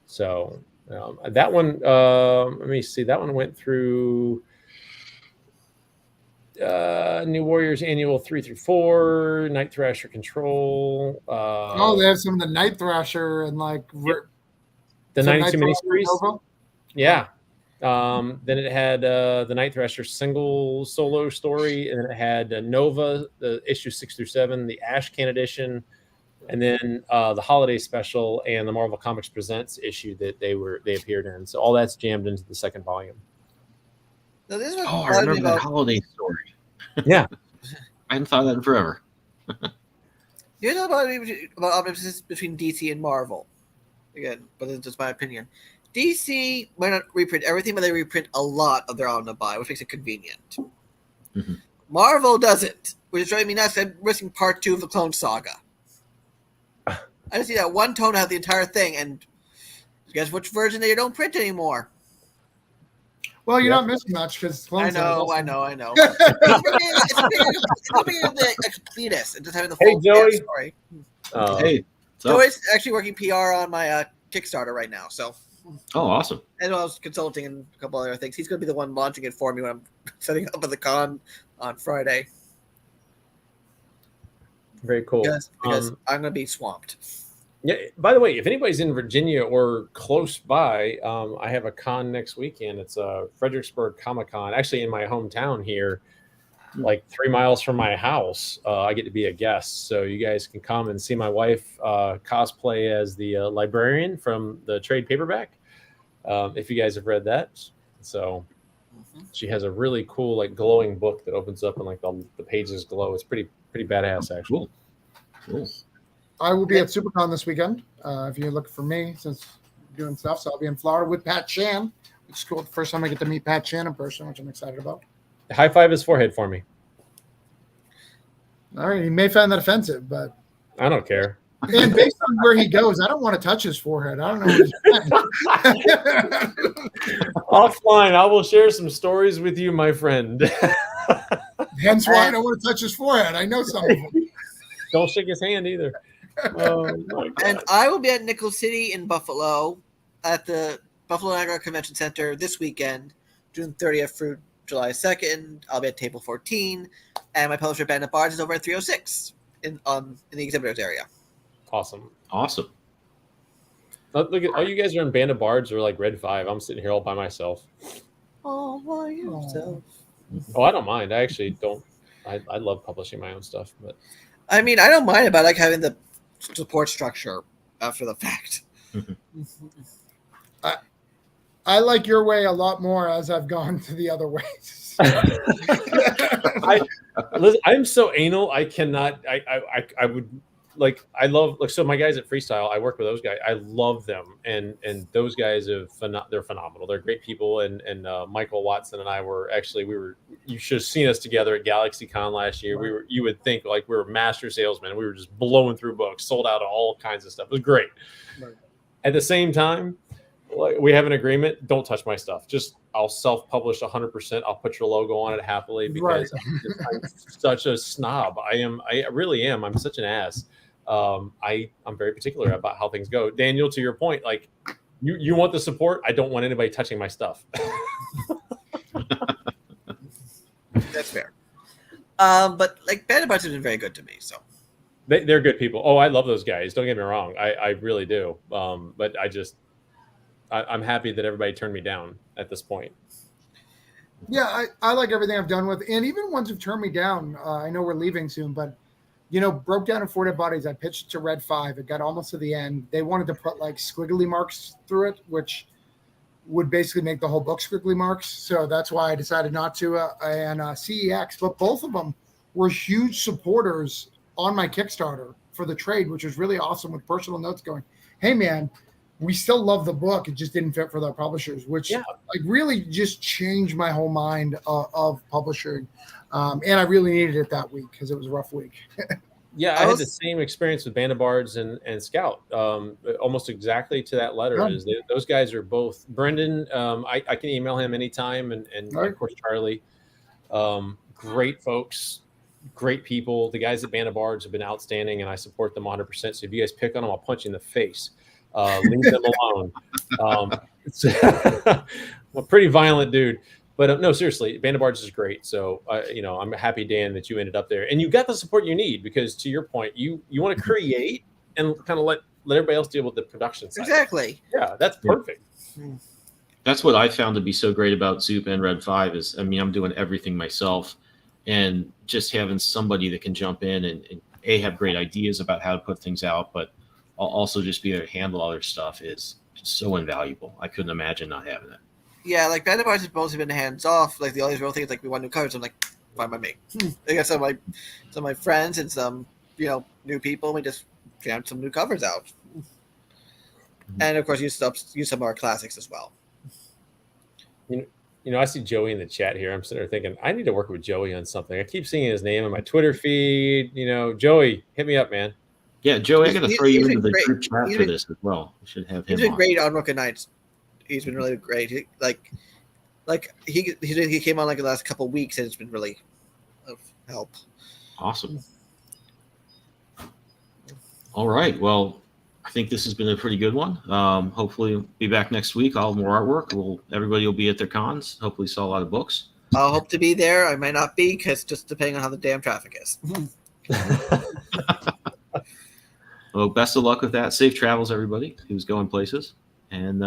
So that one, let me see. That one went through New Warriors Annual 3 through 4, Night Thrasher Control. They have some of the Night Thrasher and the 92 miniseries. Yeah. Then it had the Night Thrasher single solo story, and then it had Nova, the issue 6 through 7, the Ash Can edition, and then the holiday special and the Marvel Comics Presents issue that they appeared in. So all that's jammed into the second volume. Now, this I remember that holiday story. Yeah. I hadn't thought of that in forever. You know about omnibuses between DC and Marvel. Again, but it's just my opinion. DC might not reprint everything, but they reprint a lot of their omnibuy, which makes it convenient. Mm-hmm. Marvel doesn't, which is driving me nuts. I'm risking part 2 of the Clone Saga. I just see that one tone out the entire thing, and guess which version they don't print anymore. Well, you're not missing much because I know. It's being a completist and just having the full Joey. story. Hey, Joey's actually working PR on my Kickstarter right now, so Oh, awesome. And I was consulting and a couple other things. He's going to be the one launching it for me when I'm setting up at the con on Friday. Very cool. Because I'm going to be swamped. Yeah. By the way, if anybody's in Virginia or close by, I have a con next weekend. It's a Fredericksburg Comic Con, actually in my hometown here, like 3 miles from my house. I get to be a guest, so you guys can come and see my wife cosplay as the librarian from the trade paperback. If you guys have read that, so she has a really cool like glowing book that opens up and like the pages glow. It's pretty badass actually. Cool. I will be at SuperCon this weekend. If you're looking for me, since I'm doing stuff, so I'll be in Florida with Pat Shan, which is cool. The first time I get to meet Pat Shan in person, which I'm excited about. High five his forehead for me. All right, you may find that offensive, but I don't care. And based on where he goes, I don't want to touch his forehead. I don't know what he's Offline, I will share some stories with you, my friend. Hence why I don't want to touch his forehead. I know some of them. Don't shake his hand either. And I will be at Nickel City in Buffalo at the Buffalo Niagara Convention Center this weekend, June 30th through July 2nd. I'll be at Table 14, and my publisher Bandit Bards is over at 306 in the exhibitors area. Awesome. Look at all you guys are in Band of Bards or like Red 5. I'm sitting here all by myself. All by yourself. Oh, I don't mind. I actually don't. I love publishing my own stuff, but I mean, I don't mind about like having the support structure after the fact. I like your way a lot more as I've gone to the other ways. I'm so anal. I cannot. I would like. I love like so. My guys at Freestyle, I work with those guys. I love them, and those guys they're phenomenal. They're great people. And Michael Watson and I were actually you should have seen us together at GalaxyCon last year. You would think like we were master salesmen. We were just blowing through books, sold out of all kinds of stuff. It was great. Right. At the same time, like, we have an agreement. Don't touch my stuff. Just I'll self-publish 100%. I'll put your logo on it happily because I'm such a snob. I really am. I'm such an ass. I'm very particular about how things go. Daniel, to your point, like you want the support. I don't want anybody touching my stuff. That's fair. But like Band of Bards has been very good to me. So they're good people. Oh, I love those guys. Don't get me wrong. I really do. But I'm happy that everybody turned me down at this point. Yeah, I like everything I've done with, and even ones who've turned me down. I know we're leaving soon, but Broke Down in 4 Dead Bodies. I pitched to Red 5. It got almost to the end. They wanted to put like squiggly marks through it, which would basically make the whole book squiggly marks. So that's why I decided not to. And CEX, but both of them were huge supporters on my Kickstarter for the trade, which was really awesome with personal notes going, hey man, we still love the book. It just didn't fit for the publishers, which like really just changed my whole mind of publishing. And I really needed it that week because it was a rough week. Yeah, I had the same experience with Band of Bards and Scout, almost exactly to that letter. Yeah. Those guys are both Brendan. I can email him anytime, and of course Charlie. Great folks, great people. The guys at Band of Bards have been outstanding, and I support them 100%. So if you guys pick on them, I'll punch you in the face. Leave them alone. I'm a pretty violent dude. But no, seriously, Band of Bards is great. So, I'm happy, Dan, that you ended up there. And you got the support you need because, to your point, you want to create and kind of let everybody else deal with the production side. Exactly. Yeah, that's perfect. That's what I found to be so great about Zoop and Red 5 is, I mean, I'm doing everything myself. And just having somebody that can jump in and have great ideas about how to put things out, but also just be able to handle other stuff is so invaluable. I couldn't imagine not having it. Yeah, like Band of Bards has mostly been hands off. Like the only real thing is like we want new covers. I'm like, fine by me. I got some of my friends and some new people. We just jammed some new covers out, and of course use some of our classics as well. I see Joey in the chat here. I'm sitting there thinking I need to work with Joey on something. I keep seeing his name on my Twitter feed. Joey, hit me up, man. Yeah, Joey, I got to throw you into the group chat for this as well. We should have him. He's been great on Rook and Knights. He's been really great. He came on like the last couple of weeks, and it's been really of help. Awesome. All right. Well, I think this has been a pretty good one. Hopefully, we'll be back next week. I'll have more artwork. Everybody will be at their cons. Hopefully, sell a lot of books. I'll hope to be there. I might not be because just depending on how the damn traffic is. Well, best of luck with that. Safe travels, everybody who's going places. And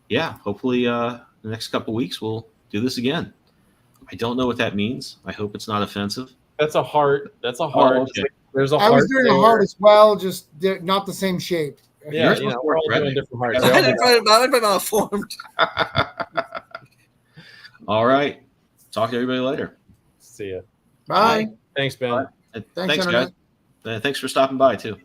yeah, hopefully the next couple weeks we'll do this again. I don't know what that means. I hope it's not offensive. That's a heart. That's a heart. Oh, okay. There's a I heart. was doing a heart as well, just not the same shape. Yeah, Yours you was know, more we're all doing threatening. different hearts. I They all would do. be malformed. All right. Talk to everybody later. See ya. Bye. Thanks, Ben. And Thanks, thanks Internet. guys. Thanks for stopping by too.